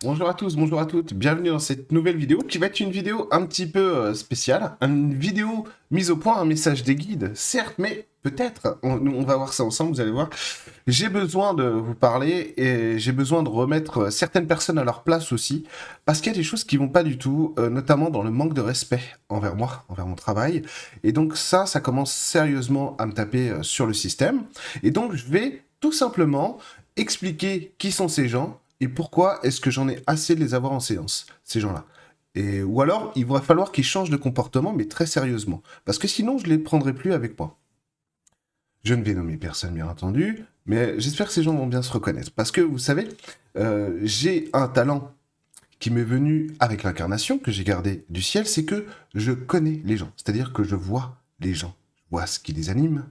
Bonjour à tous, bonjour à toutes, bienvenue dans cette nouvelle vidéo qui va être une vidéo un petit peu spéciale, une vidéo mise au point, un message des guides, certes, mais peut-être, on va voir ça ensemble, vous allez voir. J'ai besoin de vous parler et j'ai besoin de remettre certaines personnes à leur place aussi, parce qu'il y a des choses qui vont pas du tout, notamment dans le manque de respect envers moi, envers mon travail, et donc ça commence sérieusement à me taper sur le système, et donc je vais tout simplement expliquer qui sont ces gens, et pourquoi est-ce que j'en ai assez de les avoir en séance, ces gens-là. Ou alors, il va falloir qu'ils changent de comportement, mais très sérieusement. Parce que sinon, je ne les prendrai plus avec moi. Je ne vais nommer personne, bien entendu, mais j'espère que ces gens vont bien se reconnaître. Parce que, vous savez, j'ai un talent qui m'est venu avec l'incarnation, que j'ai gardé du ciel, c'est que je connais les gens. C'est-à-dire que je vois les gens. Je vois ce qui les anime.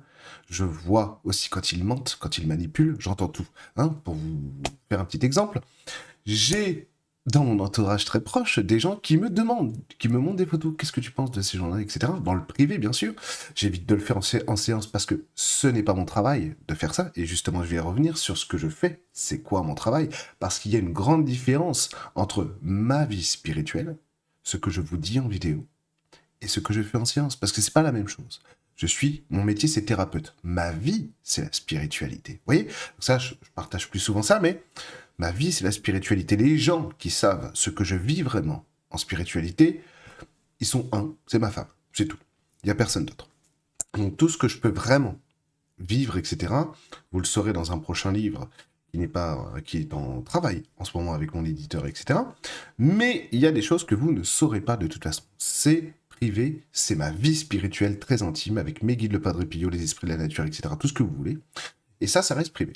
Je vois aussi quand ils mentent, quand ils manipulent. J'entends tout. Hein, pour vous faire un petit exemple, j'ai dans mon entourage très proche des gens qui me demandent, qui me montrent des photos. Qu'est-ce que tu penses de ces gens-là, etc. Dans le privé, bien sûr. J'évite de le faire en séance parce que ce n'est pas mon travail de faire ça. Et justement, je vais revenir sur ce que je fais. C'est quoi mon travail? Parce qu'il y a une grande différence entre ma vie spirituelle, ce que je vous dis en vidéo, et ce que je fais en séance. Parce que c'est pas la même chose. Mon métier, c'est thérapeute. Ma vie, c'est la spiritualité. Vous voyez? Ça, je partage plus souvent ça, mais ma vie, c'est la spiritualité. Les gens qui savent ce que je vis vraiment en spiritualité, ils sont un, c'est ma femme, c'est tout. Il n'y a personne d'autre. Donc tout ce que je peux vraiment vivre, etc., vous le saurez dans un prochain livre qui est en travail en ce moment avec mon éditeur, etc. Mais il y a des choses que vous ne saurez pas de toute façon. C'est privé, c'est ma vie spirituelle très intime avec mes guides, le Padre Pio, les esprits de la nature, etc., tout ce que vous voulez. Et ça reste privé.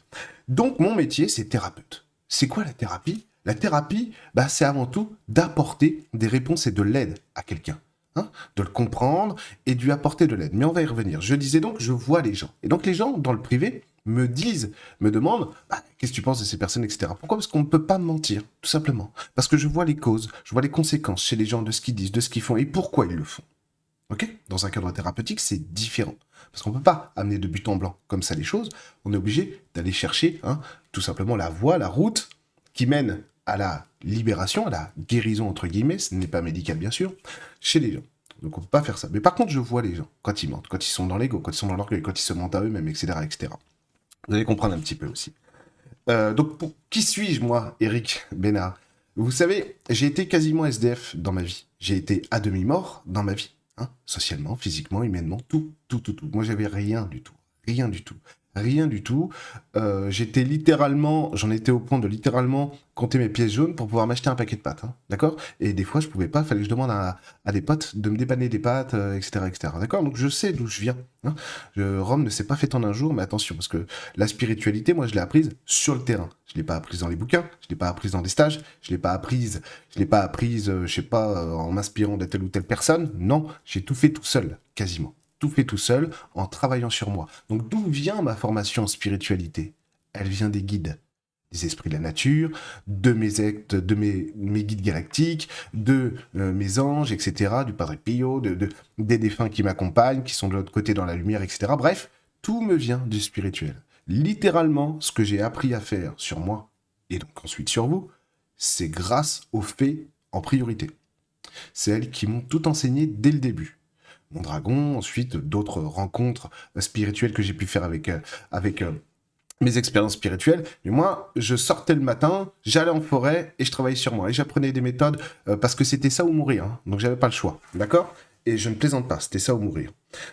Donc mon métier, c'est thérapeute. C'est quoi la thérapie? La thérapie, bah, c'est avant tout d'apporter des réponses et de l'aide à quelqu'un. Hein, de le comprendre et de lui apporter de l'aide. Mais on va y revenir. Je disais donc, je vois les gens. Et donc les gens, dans le privé, me disent, me demandent, bah, qu'est-ce que tu penses de ces personnes, etc. Pourquoi? Parce qu'on ne peut pas mentir, tout simplement. Parce que je vois les causes, je vois les conséquences chez les gens de ce qu'ils disent, de ce qu'ils font et pourquoi ils le font. Ok? Dans un cadre thérapeutique, c'est différent. Parce qu'on ne peut pas amener de but en blanc comme ça les choses. On est obligé d'aller chercher hein, tout simplement la voie, la route qui mène à la libération, à la guérison, entre guillemets, ce n'est pas médical bien sûr, chez les gens. Donc on ne peut pas faire ça. Mais par contre, je vois les gens quand ils mentent, quand ils sont dans l'ego, quand ils sont dans l'orgueil, quand ils se mentent à eux-mêmes, etc., etc. Vous allez comprendre un petit peu aussi. Donc, qui suis-je, moi, Eric Bénard? Vous savez, j'ai été quasiment SDF dans ma vie. J'ai été à demi-mort dans ma vie. Hein, socialement, physiquement, humainement, tout, tout, tout, tout. Moi, j'avais rien du tout. Rien du tout. Rien du tout. J'étais littéralement, j'en étais au point de littéralement compter mes pièces jaunes pour pouvoir m'acheter un paquet de pâtes. Hein, d'accord? Et des fois, je pouvais pas, fallait que je demande à des potes de me dépanner des pâtes, etc., etc. D'accord? Donc, je sais d'où je viens. Hein. Rome ne s'est pas fait en un jour, mais attention, parce que la spiritualité, moi, je l'ai apprise sur le terrain. Je l'ai pas apprise dans les bouquins, je l'ai pas apprise dans des stages, je l'ai pas apprise, je sais pas, en m'inspirant de telle ou telle personne. Non, j'ai tout fait tout seul, quasiment. Tout fait tout seul, en travaillant sur moi. Donc, d'où vient ma formation en spiritualité? Elle vient des guides, des esprits de la nature, de mes actes, de mes guides galactiques, de mes anges, etc., du Padre Pio, des défunts qui m'accompagnent, qui sont de l'autre côté dans la lumière, etc. Bref, tout me vient du spirituel. Littéralement, ce que j'ai appris à faire sur moi, et donc ensuite sur vous, c'est grâce aux fées en priorité. C'est elles qui m'ont tout enseigné dès le début. Mon dragon, ensuite d'autres rencontres spirituelles que j'ai pu faire avec mes expériences spirituelles. Mais moi, je sortais le matin, j'allais en forêt et je travaillais sur moi. Et j'apprenais des méthodes parce que c'était ça ou mourir. Hein. Donc j'avais pas le choix. D'accord? Et je ne plaisante pas, c'était ça ou mourir.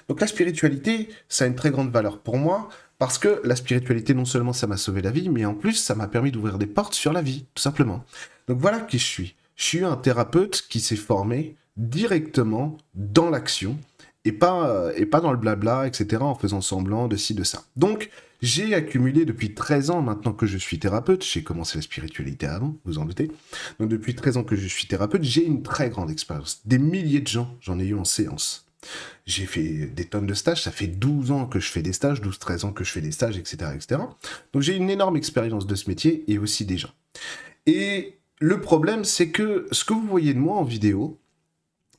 Donc la spiritualité, ça a une très grande valeur pour moi parce que la spiritualité, non seulement ça m'a sauvé la vie, mais en plus, ça m'a permis d'ouvrir des portes sur la vie, tout simplement. Donc voilà qui je suis. Je suis un thérapeute qui s'est formé directement dans l'action et pas dans le blabla, etc., en faisant semblant de ci, de ça. Donc, j'ai accumulé depuis 13 ans maintenant que je suis thérapeute, j'ai commencé la spiritualité avant, vous en doutez, donc depuis 13 ans que je suis thérapeute, j'ai une très grande expérience. Des milliers de gens, j'en ai eu en séance. J'ai fait des tonnes de stages, ça fait 12 ans que je fais des stages, 12-13 ans que je fais des stages, etc., etc. Donc j'ai une énorme expérience de ce métier et aussi des gens. Et le problème, c'est que ce que vous voyez de moi en vidéo,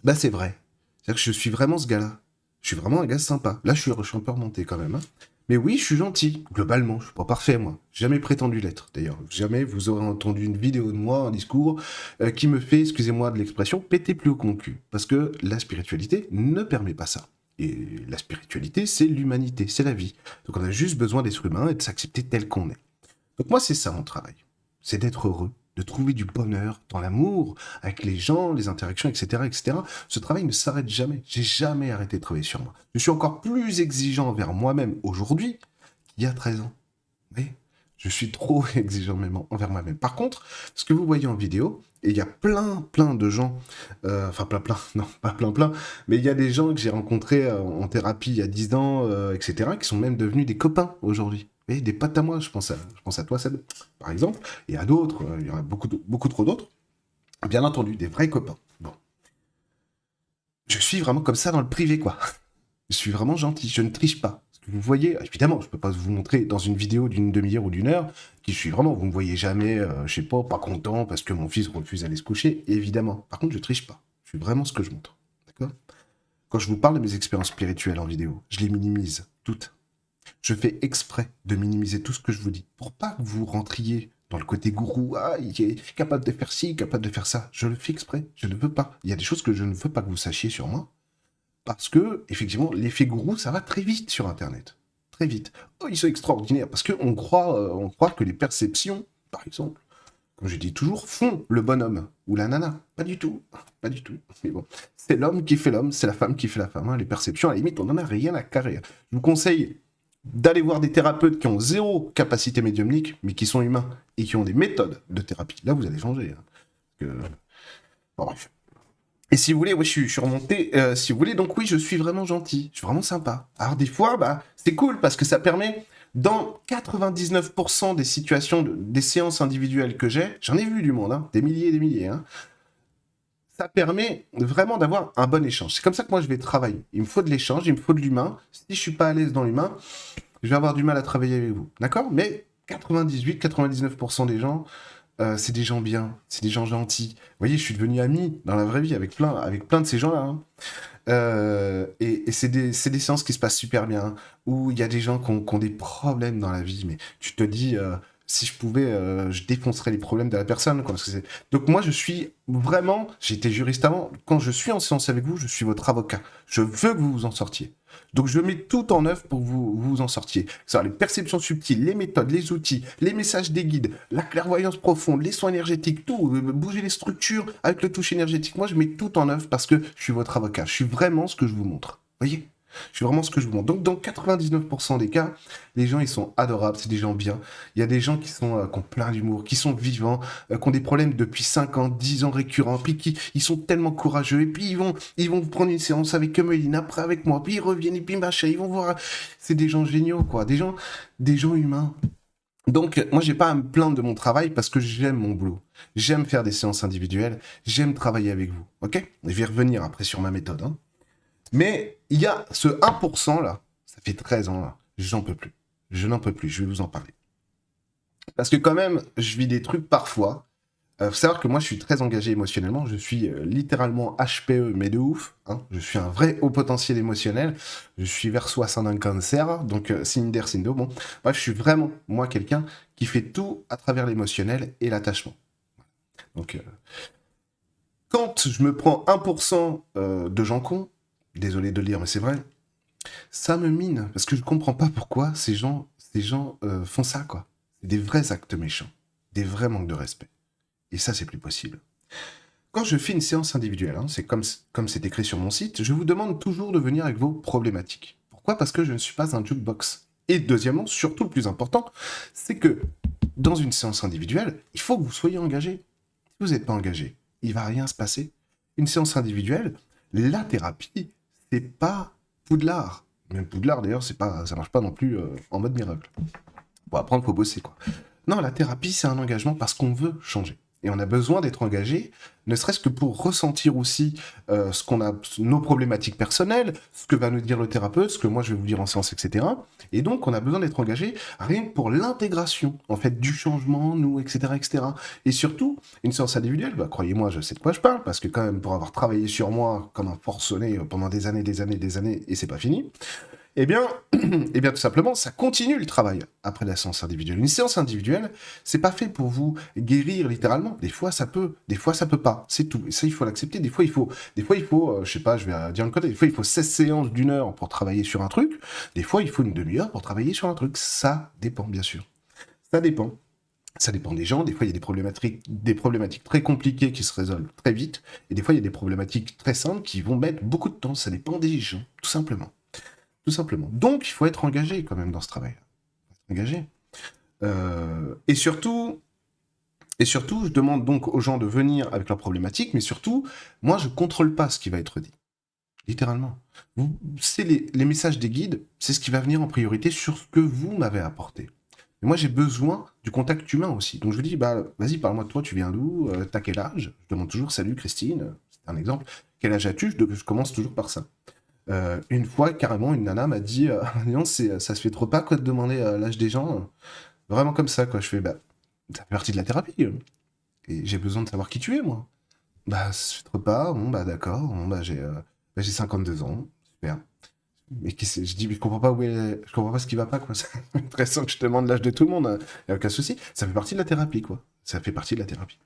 bah c'est vrai. C'est-à-dire que je suis vraiment ce gars-là. Je suis vraiment un gars sympa. Là, je suis un peu remonté quand même. Hein. Mais oui, je suis gentil, globalement, je suis pas parfait, moi. Jamais prétendu l'être, d'ailleurs. Jamais vous aurez entendu une vidéo de moi, un discours, qui me fait, excusez-moi de l'expression, péter plus haut que mon cul. Parce que la spiritualité ne permet pas ça. Et la spiritualité, c'est l'humanité, c'est la vie. Donc on a juste besoin d'être humain et de s'accepter tel qu'on est. Donc moi, c'est ça mon travail. C'est d'être heureux, de trouver du bonheur dans l'amour, avec les gens, les interactions, etc., etc. Ce travail ne s'arrête jamais. J'ai jamais arrêté de travailler sur moi. Je suis encore plus exigeant envers moi-même aujourd'hui qu'il y a 13 ans. Oui, je suis trop exigeant même envers moi-même. Par contre, ce que vous voyez en vidéo, et il y a plein de gens, enfin plein, non, pas plein, mais il y a des gens que j'ai rencontrés en thérapie il y a 10 ans, etc., qui sont même devenus des copains aujourd'hui. Vous voyez, des potes à moi, je pense à toi, Seb, par exemple, et à d'autres, il y en a beaucoup trop d'autres. Bien entendu, des vrais copains. Bon. Je suis vraiment comme ça dans le privé, quoi. Je suis vraiment gentil, je ne triche pas. Parce que vous voyez, évidemment, je peux pas vous montrer dans une vidéo d'une demi-heure ou d'une heure qui je suis vraiment. Vous me voyez jamais, je sais pas content parce que mon fils refuse d'aller se coucher, évidemment. Par contre, je triche pas. Je suis vraiment ce que je montre. D'accord? Quand je vous parle de mes expériences spirituelles en vidéo, je les minimise toutes. Je fais exprès de minimiser tout ce que je vous dis pour pas que vous rentriez dans le côté gourou. Ah, il est capable de faire ci, capable de faire ça. Je le fais exprès. Je ne veux pas. Il y a des choses que je ne veux pas que vous sachiez sur moi. Parce que, effectivement, l'effet gourou, ça va très vite sur Internet. Très vite. Oh, ils sont extraordinaires. Parce qu'on croit que les perceptions, par exemple, comme je dis toujours, font le bonhomme ou la nana. Pas du tout. Pas du tout. Mais bon, c'est l'homme qui fait l'homme, c'est la femme qui fait la femme. Hein. Les perceptions, à la limite, on n'en a rien à carrer. Je vous conseille d'aller voir des thérapeutes qui ont zéro capacité médiumnique, mais qui sont humains et qui ont des méthodes de thérapie. Là, vous allez changer. Hein. Bon, bref. Et si vous voulez, oui, je suis remonté. Si vous voulez, donc oui, je suis vraiment gentil. Je suis vraiment sympa. Alors des fois, bah, c'est cool parce que ça permet, dans 99% des situations, des séances individuelles que j'ai, j'en ai vu du monde, hein, des milliers et des milliers, hein, ça permet vraiment d'avoir un bon échange. C'est comme ça que moi je vais travailler. Il me faut de l'échange, il me faut de l'humain. Si je suis pas à l'aise dans l'humain, je vais avoir du mal à travailler avec vous. D'accord? Mais 98-99% des gens, c'est des gens bien, c'est des gens gentils. Vous voyez, je suis devenu ami dans la vraie vie avec plein de ces gens-là. Hein. Et c'est des séances qui se passent super bien, hein, où il y a des gens qui ont des problèmes dans la vie, mais tu te dis, si je pouvais, je défoncerais les problèmes de la personne. Quoi, parce que donc moi, je suis vraiment, j'ai été juriste avant, quand je suis en séance avec vous, je suis votre avocat. Je veux que vous vous en sortiez. Donc je mets tout en œuvre pour que vous en sortiez. Ça, les perceptions subtiles, les méthodes, les outils, les messages des guides, la clairvoyance profonde, les soins énergétiques, tout, bouger les structures avec le toucher énergétique. Moi, je mets tout en œuvre parce que je suis votre avocat. Je suis vraiment ce que je vous montre. Voyez? Je suis vraiment ce que je vous montre. Donc, dans 99% des cas, les gens, ils sont adorables, c'est des gens bien. Il y a des gens qui ont plein d'humour, qui sont vivants, qui ont des problèmes depuis 5 ans, 10 ans récurrents, puis ils sont tellement courageux, et puis ils vont prendre une séance avec Emeline, après avec moi, puis ils reviennent, et puis machin, ils vont voir. C'est des gens géniaux, quoi. Des gens humains. Donc, moi, j'ai pas à me plaindre de mon travail parce que j'aime mon boulot. J'aime faire des séances individuelles, j'aime travailler avec vous, ok? Je vais revenir après sur ma méthode, hein. Mais il y a ce 1% là, ça fait 13 ans là, j'en peux plus. Je n'en peux plus, je vais vous en parler. Parce que quand même, je vis des trucs parfois. Faut savoir que moi, je suis très engagé émotionnellement. Je suis littéralement HPE, mais de ouf. Hein. Je suis un vrai haut potentiel émotionnel. Je suis verso ascendant cancer, donc signe d'air, signe d'eau. Bon, bref, je suis vraiment, moi, quelqu'un qui fait tout à travers l'émotionnel et l'attachement. Donc, quand je me prends 1% de gens cons, désolé de le dire, mais c'est vrai, ça me mine, parce que je comprends pas pourquoi ces gens font ça, quoi. C'est des vrais actes méchants, des vrais manques de respect. Et ça, c'est plus possible. Quand je fais une séance individuelle, hein, c'est comme c'est écrit sur mon site, je vous demande toujours de venir avec vos problématiques. Pourquoi? Parce que je ne suis pas un jukebox. Et deuxièmement, surtout le plus important, c'est que dans une séance individuelle, il faut que vous soyez engagé. Si vous n'êtes pas engagé, il va rien se passer. Une séance individuelle, la thérapie, c'est pas Poudlard. Même Poudlard, d'ailleurs, ça marche pas non plus en mode miracle. Pour apprendre, faut bosser, quoi. Non, la thérapie, c'est un engagement parce qu'on veut changer. Et on a besoin d'être engagé, ne serait-ce que pour ressentir aussi ce qu'on a, nos problématiques personnelles, ce que va nous dire le thérapeute, ce que moi je vais vous dire en séance, etc. Et donc, on a besoin d'être engagé rien que pour l'intégration, en fait, du changement, nous, etc., etc. Et surtout, une séance individuelle, bah, croyez-moi, je sais de quoi je parle, parce que quand même, pour avoir travaillé sur moi comme un forcené pendant des années, et c'est pas fini, Eh bien, eh bien, tout simplement, ça continue le travail après la séance individuelle. Une séance individuelle, c'est pas fait pour vous guérir littéralement. Des fois ça peut pas. C'est tout. Et ça, il faut l'accepter. Des fois il faut, je sais pas, je vais dire une côté. Des fois, il faut 16 séances d'une heure pour travailler sur un truc. Des fois, il faut une demi-heure pour travailler sur un truc. Ça dépend, bien sûr. Ça dépend. Ça dépend des gens. Des fois, il y a des problématiques très compliquées qui se résolvent très vite. Et des fois, il y a des problématiques très simples qui vont mettre beaucoup de temps. Ça dépend des gens, tout simplement. Tout simplement. Donc, il faut être engagé quand même dans ce travail. Engagé. Et surtout, je demande donc aux gens de venir avec leurs problématiques, mais surtout, moi, je contrôle pas ce qui va être dit. Littéralement. C'est les messages des guides, c'est ce qui va venir en priorité sur ce que vous m'avez apporté. Et moi, j'ai besoin du contact humain aussi. Donc, je vous dis, bah, vas-y, parle-moi de toi, tu viens d'où, t'as quel âge? Je demande toujours, salut Christine, c'est un exemple. Quel âge as-tu? Je commence toujours par ça. Une fois, carrément, une nana m'a dit, non, ça se fait trop pas, quoi, de demander l'âge des gens. Vraiment comme ça, quoi. Je fais, bah, ça fait partie de la thérapie. Et j'ai besoin de savoir qui tu es, moi. Bah, ça se fait trop pas. Bon, bah, d'accord. Bon, bah, j'ai 52 ans. Super. Mais je dis, mais je comprends pas je comprends pas ce qui va pas, quoi. C'est intéressant que je te demande l'âge de tout le monde. Y a aucun souci. Ça fait partie de la thérapie, quoi. Ça fait partie de la thérapie.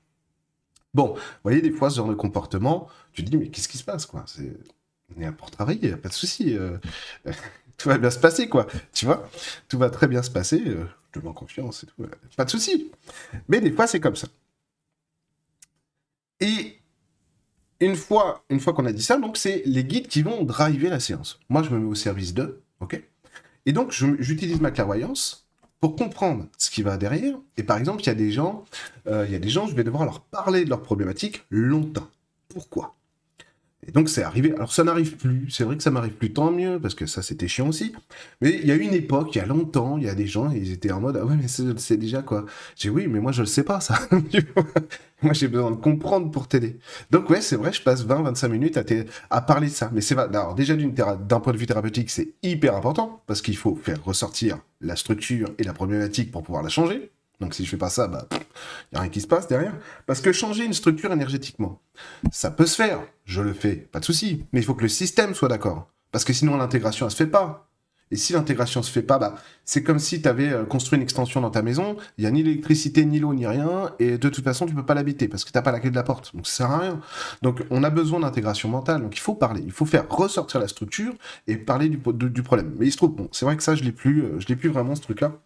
Bon, vous voyez, des fois, ce genre de comportement, tu te dis, mais qu'est-ce qui se passe, quoi? On est là pour travailler, y a pas de souci. Tout va bien se passer, quoi. Tu vois? Tout va très bien se passer. Je te mets en confiance et tout. Pas de souci. Mais des fois, c'est comme ça. Et une fois qu'on a dit ça, donc c'est les guides qui vont driver la séance. Moi, je me mets au service d'eux, ok? Et donc, j'utilise ma clairvoyance pour comprendre ce qui va derrière. Et par exemple, il y a des gens, je vais devoir leur parler de leurs problématiques longtemps. Pourquoi? Et donc c'est arrivé. Alors ça n'arrive plus. C'est vrai que ça m'arrive plus, tant mieux, parce que ça c'était chiant aussi. Mais il y a eu une époque, il y a longtemps, il y a des gens, ils étaient en mode ah ouais mais c'est déjà quoi. J'ai dit, oui mais moi je le sais pas ça. Moi j'ai besoin de comprendre pour t'aider. Donc ouais c'est vrai, je passe 20-25 minutes à parler de ça. Mais alors déjà d'un point de vue thérapeutique c'est hyper important parce qu'il faut faire ressortir la structure et la problématique pour pouvoir la changer. Donc si je fais pas ça, bah y a rien qui se passe derrière. Parce que changer une structure énergétiquement, ça peut se faire, je le fais, pas de souci. Mais il faut que le système soit d'accord. Parce que sinon, l'intégration, elle se fait pas. Et si l'intégration se fait pas, bah, c'est comme si tu avais construit une extension dans ta maison, il n'y a ni l'électricité, ni l'eau, ni rien, et de toute façon, tu peux pas l'habiter, parce que t'as pas la clé de la porte. Donc ça sert à rien. Donc on a besoin d'intégration mentale, donc il faut parler, il faut faire ressortir la structure et parler du problème. Mais il se trouve, bon, c'est vrai que ça, je l'ai plus vraiment, ce truc-là.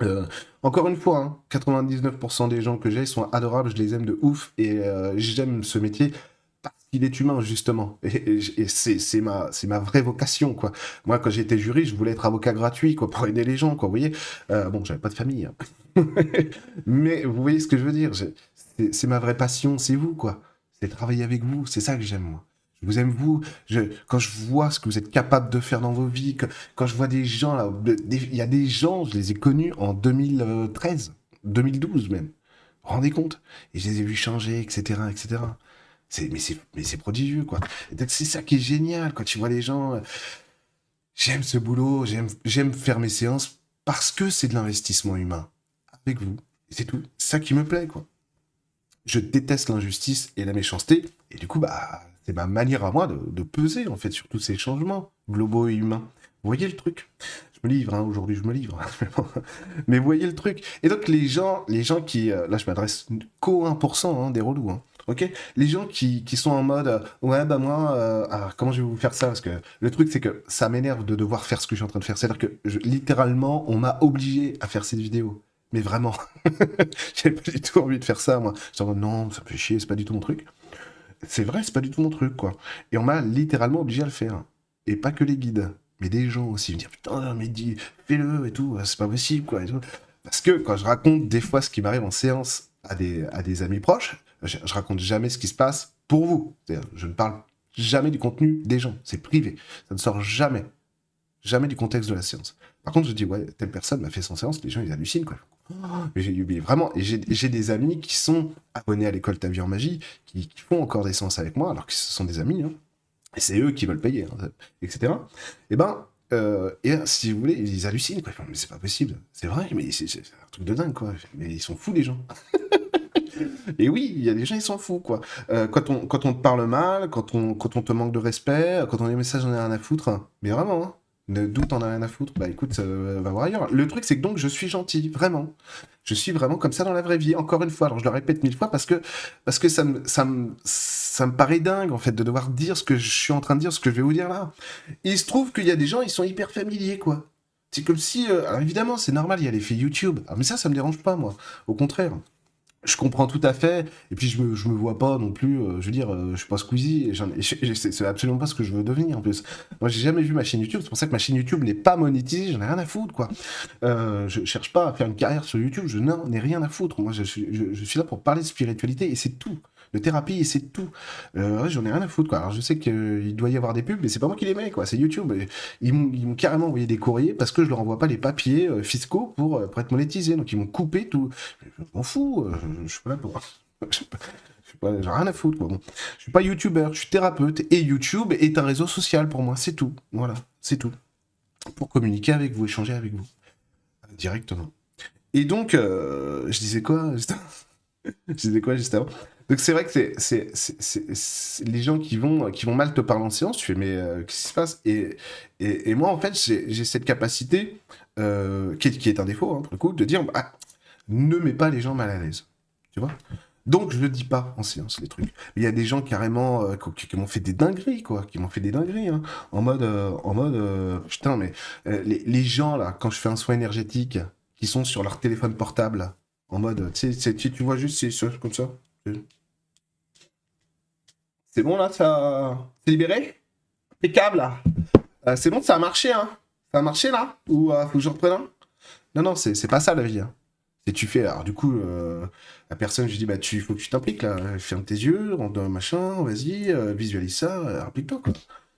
Euh, Encore une fois, hein, 99% des gens que j'ai sont adorables, je les aime de ouf et j'aime ce métier parce qu'il est humain justement. Et c'est ma vraie vocation quoi. Moi, quand j'étais jury, je voulais être avocat gratuit quoi pour aider les gens quoi. Vous voyez, bon, j'avais pas de famille, hein. Mais vous voyez ce que je veux dire. C'est ma vraie passion, c'est vous quoi. C'est travailler avec vous, c'est ça que j'aime moi. Je vous aime vous. Quand je vois ce que vous êtes capable de faire dans vos vies, quand je vois des gens là, il y a des gens, je les ai connus en 2013, 2012 même. Vous vous rendez compte? Et je les ai vus changer, etc., etc. Mais c'est prodigieux, quoi. Et donc, c'est ça qui est génial, quand tu vois les gens. J'aime ce boulot, j'aime faire mes séances parce que c'est de l'investissement humain avec vous. Et c'est tout. C'est ça qui me plaît, quoi. Je déteste l'injustice et la méchanceté. Et du coup, bah, c'est ma manière à moi de peser, en fait, sur tous ces changements globaux et humains. Vous voyez le truc? Je me livre, hein, aujourd'hui, je me livre. Mais vous voyez le truc? Et donc, les gens qui... là, je m'adresse qu'au 1% hein, des relous, hein. Ok? Les gens qui sont en mode ouais, bah moi, alors, comment je vais vous faire ça? Parce que le truc, c'est que ça m'énerve de devoir faire ce que je suis en train de faire. C'est-à-dire que, littéralement, on m'a obligé à faire cette vidéo. Mais vraiment. J'avais pas du tout envie de faire ça, moi. J'étais en mode, non, ça me fait chier, c'est pas du tout mon truc. C'est vrai, c'est pas du tout mon truc, quoi. Et on m'a littéralement obligé à le faire. Et pas que les guides, mais des gens aussi. Ils me disent, putain, mais dis, fais-le et tout, c'est pas possible, quoi. Et tout. Parce que quand je raconte des fois ce qui m'arrive en séance à des amis proches, je raconte jamais ce qui se passe pour vous. C'est-à-dire, je ne parle jamais du contenu des gens. C'est privé. Ça ne sort jamais. Jamais du contexte de la séance. Par contre, je dis, ouais, telle personne m'a fait son séance, les gens, ils hallucinent, quoi. Mais j'ai oublié vraiment. Et j'ai des amis qui sont abonnés à l'école Ta Vie en Magie, qui font encore des séances avec moi, alors que ce sont des amis, hein. Et c'est eux qui veulent payer, hein, etc. Et ben, si vous voulez, ils hallucinent, quoi. Ils font, mais c'est pas possible. C'est vrai, mais c'est un truc de dingue, quoi. Mais ils sont fous, les gens. Et oui, il y a des gens, ils s'en foutent, quoi. Quand on te parle mal, quand on te manque de respect, quand on a des messages, on a rien à foutre. Mais vraiment, hein. D'où t'en as rien à foutre? Bah écoute, va voir ailleurs. Le truc, c'est que donc je suis gentil, vraiment. Je suis vraiment comme ça dans la vraie vie. Encore une fois, alors je le répète 1000 fois parce que ça me paraît dingue en fait de devoir dire ce que je suis en train de dire, ce que je vais vous dire là. Et il se trouve qu'il y a des gens, ils sont hyper familiers quoi. C'est comme si, alors évidemment, c'est normal, il y a l'effet YouTube. Ah, mais ça me dérange pas moi. Au contraire. Je comprends tout à fait, et puis je me vois pas non plus, je veux dire, je suis pas Squeezie, c'est absolument pas ce que je veux devenir en plus. Moi j'ai jamais vu ma chaîne YouTube, c'est pour ça que ma chaîne YouTube n'est pas monétisée, j'en ai rien à foutre quoi. Je cherche pas à faire une carrière sur YouTube, je n'en ai rien à foutre. Moi je suis là pour parler de spiritualité et c'est tout. De thérapie et c'est tout. Ouais, j'en ai rien à foutre quoi. Alors je sais qu'il doit y avoir des pubs, mais c'est pas moi qui les mets quoi, c'est YouTube. Et ils m'ont carrément envoyé des courriers parce que je leur envoie pas les papiers fiscaux pour être monétisé, donc ils m'ont coupé tout. Je m'en fous, je suis pas là pour. J'ai rien à foutre, quoi. Bon. Je suis pas youtubeur, je suis thérapeute et YouTube est un réseau social pour moi, c'est tout. Voilà, c'est tout. Pour communiquer avec vous, échanger avec vous. Directement. Et donc, je disais quoi juste avant? Je disais quoi juste avant? Donc c'est vrai que c'est les gens qui vont mal te parler en séance, tu fais mais qu'est-ce qui se passe? Et moi en fait j'ai cette capacité qui est un défaut hein, pour le coup de dire bah, ne mets pas les gens mal à l'aise, tu vois? Donc je le dis pas en séance les trucs. Mais il y a des gens carrément qui m'ont fait des dingueries quoi, qui m'ont fait des dingueries hein, en mode putain mais les gens là quand je fais un soin énergétique qui sont sur leur téléphone portable en mode tu sais tu vois juste c'est comme ça. C'est bon là, ça c'est libéré? Impeccable là. C'est bon, ça a marché hein? Ça a marché là? Ou faut que je reprenne un? Non non, c'est pas ça la vie hein. C'est tu fais alors du coup la personne je dis bah tu faut que tu t'impliques là, ferme tes yeux, rentre dans le machin, vas-y, visualise ça, implique-toi quoi.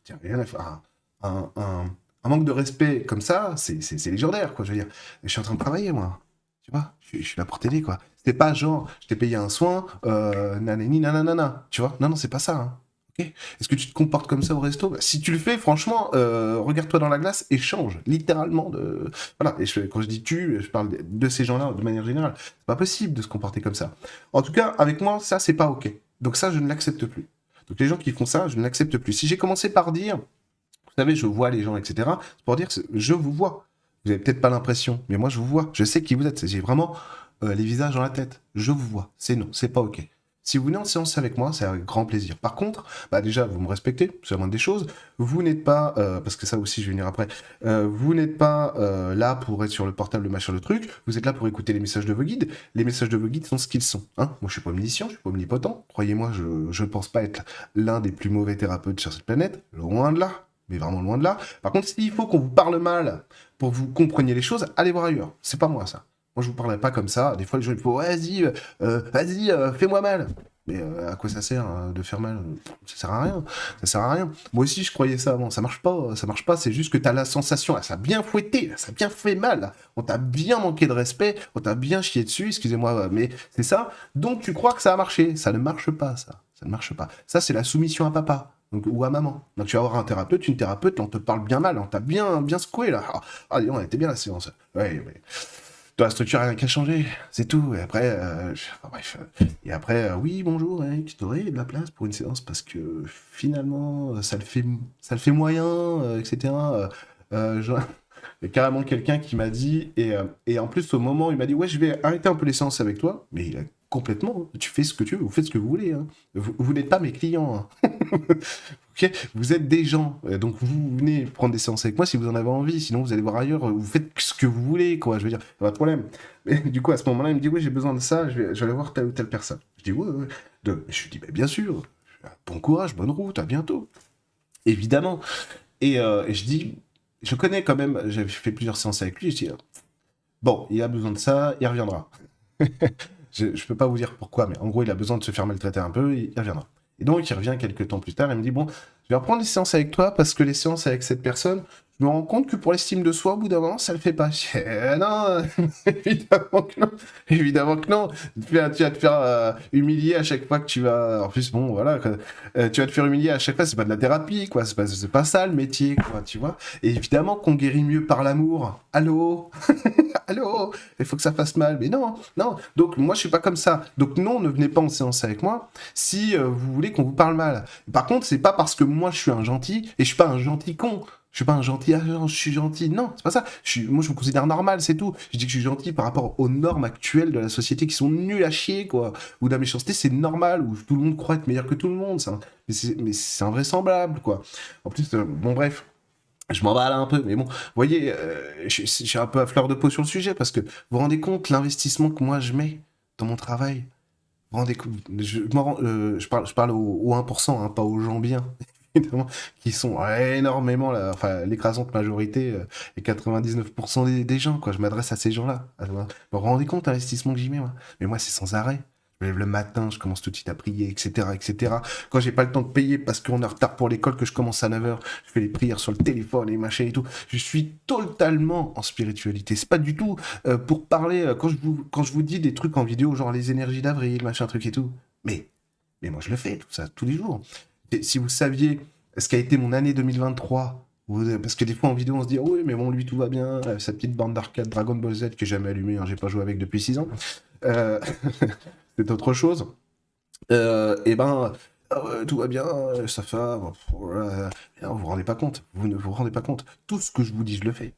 Tiens, rien à faire. Un manque de respect comme ça, c'est légendaire quoi, je veux dire. Je suis en train de travailler moi. Tu vois, je suis là pour t'aider quoi. C'est pas genre je t'ai payé un soin, nanani nanana, tu vois. Non non, c'est pas ça hein. Ok. Est-ce que tu te comportes comme ça au resto? Bah, si tu le fais, franchement, regarde-toi dans la glace et change, littéralement. Voilà. Et quand je dis tu, je parle de ces gens-là de manière générale. C'est pas possible de se comporter comme ça. En tout cas, avec moi, ça, c'est pas ok. Donc ça, je ne l'accepte plus. Donc les gens qui font ça, je ne l'accepte plus. Si j'ai commencé par dire, vous savez, je vois les gens, etc., c'est pour dire que je vous vois. Vous avez peut-être pas l'impression, mais moi, je vous vois. Je sais qui vous êtes. J'ai vraiment les visages dans la tête. Je vous vois. C'est non, c'est pas ok. Si vous venez en séance avec moi, c'est avec grand plaisir. Par contre, bah déjà, vous me respectez, c'est la moindre des choses. Vous n'êtes pas, parce que ça aussi, je vais venir après, vous n'êtes pas là pour être sur le portable, le machin, le truc. Vous êtes là pour écouter les messages de vos guides. Les messages de vos guides sont ce qu'ils sont. Hein, moi, je suis pas omniscient, je suis pas omnipotent. Croyez-moi, je pense pas être l'un des plus mauvais thérapeutes sur cette planète. Loin de là. Mais vraiment loin de là. Par contre, s'il faut qu'on vous parle mal pour que vous compreniez les choses, allez voir ailleurs. C'est pas moi, ça. Moi, je vous parlerai pas comme ça. Des fois, les gens, ils font vas-y, fais-moi mal. Mais à quoi ça sert de faire mal? Ça sert à rien. Ça sert à rien. Moi aussi, je croyais ça avant. Ça marche pas. Ça marche pas. C'est juste que t'as la sensation. Là, ça a bien fouetté. Là, ça a bien fait mal. Là. On t'a bien manqué de respect. On t'a bien chié dessus. Excusez-moi, mais c'est ça. Donc, tu crois que ça a marché. Ça ne marche pas, ça. Ça ne marche pas. Ça, c'est la soumission à papa. Donc, ou à maman. Donc tu vas avoir un thérapeute, une thérapeute, là, on te parle bien mal, on t'a bien secoué là. Dis donc, elle était bien la séance. Ouais, mais dans la structure, rien qu'à changer, c'est tout. Et après, enfin, bref. Et après, oui, bonjour, ouais, tu aurais de la place pour une séance parce que finalement, ça le fait moyen, etc. Genre, il y a carrément quelqu'un qui m'a dit, et en plus, au moment où il m'a dit, ouais, je vais arrêter un peu les séances avec toi, mais il a complètement, tu fais ce que tu veux, vous faites ce que vous voulez. Hein. Vous n'êtes pas mes clients. Hein. Ok, vous êtes des gens, donc vous venez prendre des séances avec moi si vous en avez envie, sinon vous allez voir ailleurs, vous faites ce que vous voulez, quoi, je veux dire, pas de problème. Mais du coup, à ce moment-là, il me dit, oui, j'ai besoin de ça, je vais aller voir telle ou telle personne. Je dis, ouais. Je lui dis, bah, bien sûr, bon courage, bonne route, à bientôt. Évidemment. Et je dis, je connais quand même, j'ai fait plusieurs séances avec lui, je dis, bon, il a besoin de ça, il reviendra. Je peux pas vous dire pourquoi, mais en gros, il a besoin de se faire maltraiter un peu, il reviendra. Et donc, il revient quelques temps plus tard, il me dit, bon, je vais reprendre les séances avec toi, parce que les séances avec cette personne, je me rends compte que pour l'estime de soi, au bout d'un moment, ça le fait pas. Je dis, non, évidemment que non, évidemment que non. Tu vas te faire humilier à chaque fois que tu vas... En plus, bon, voilà, tu vas te faire humilier à chaque fois, c'est pas de la thérapie, quoi, c'est pas ça le métier, quoi, tu vois. Et évidemment qu'on guérit mieux par l'amour. Allô? Allô? Il faut que ça fasse mal. Mais non. Donc, moi, je suis pas comme ça. Donc, non, ne venez pas en séance avec moi si vous voulez qu'on vous parle mal. Par contre, c'est pas parce que moi, je suis un gentil, et je suis pas un gentil con. Je suis pas un gentil, ah, je suis gentil. Non, c'est pas ça. Moi, je me considère normal, c'est tout. Je dis que je suis gentil par rapport aux normes actuelles de la société qui sont nulles à chier, quoi. Où la méchanceté, c'est normal, où tout le monde croit être meilleur que tout le monde. Mais c'est invraisemblable, quoi. En plus, bon, bref. Je m'emballe un peu, mais bon, vous voyez, je suis un peu à fleur de peau sur le sujet, parce que vous vous rendez compte l'investissement que moi je mets dans mon travail. Vous vous rendez compte, je parle au 1%, hein, pas aux gens bien, évidemment, qui sont énormément, enfin, l'écrasante majorité, et 99% des gens, quoi. Je m'adresse à ces gens-là. Vous vous rendez compte l'investissement que j'y mets, moi? Mais moi, c'est sans arrêt. Je me lève le matin, je commence tout de suite à prier, etc., etc. Quand j'ai pas le temps de payer parce qu'on est en retard pour l'école, que je commence à 9h, je fais les prières sur le téléphone et machin et tout. Je suis totalement en spiritualité. C'est pas du tout pour parler, quand je vous dis des trucs en vidéo, genre les énergies d'avril, machin, truc et tout. Mais moi, je le fais, tout ça, tous les jours. Et si vous saviez ce qu'a été mon année 2023, parce que des fois en vidéo, on se dit, oh oui, mais bon, lui, tout va bien, sa petite bande d'arcade Dragon Ball Z que j'ai jamais allumée, hein, j'ai pas joué avec depuis 6 ans. Euh, c'est autre chose. Et ben, tout va bien, sa femme, vous vous rendez pas compte, vous ne vous rendez pas compte. Tout ce que je vous dis, je le fais.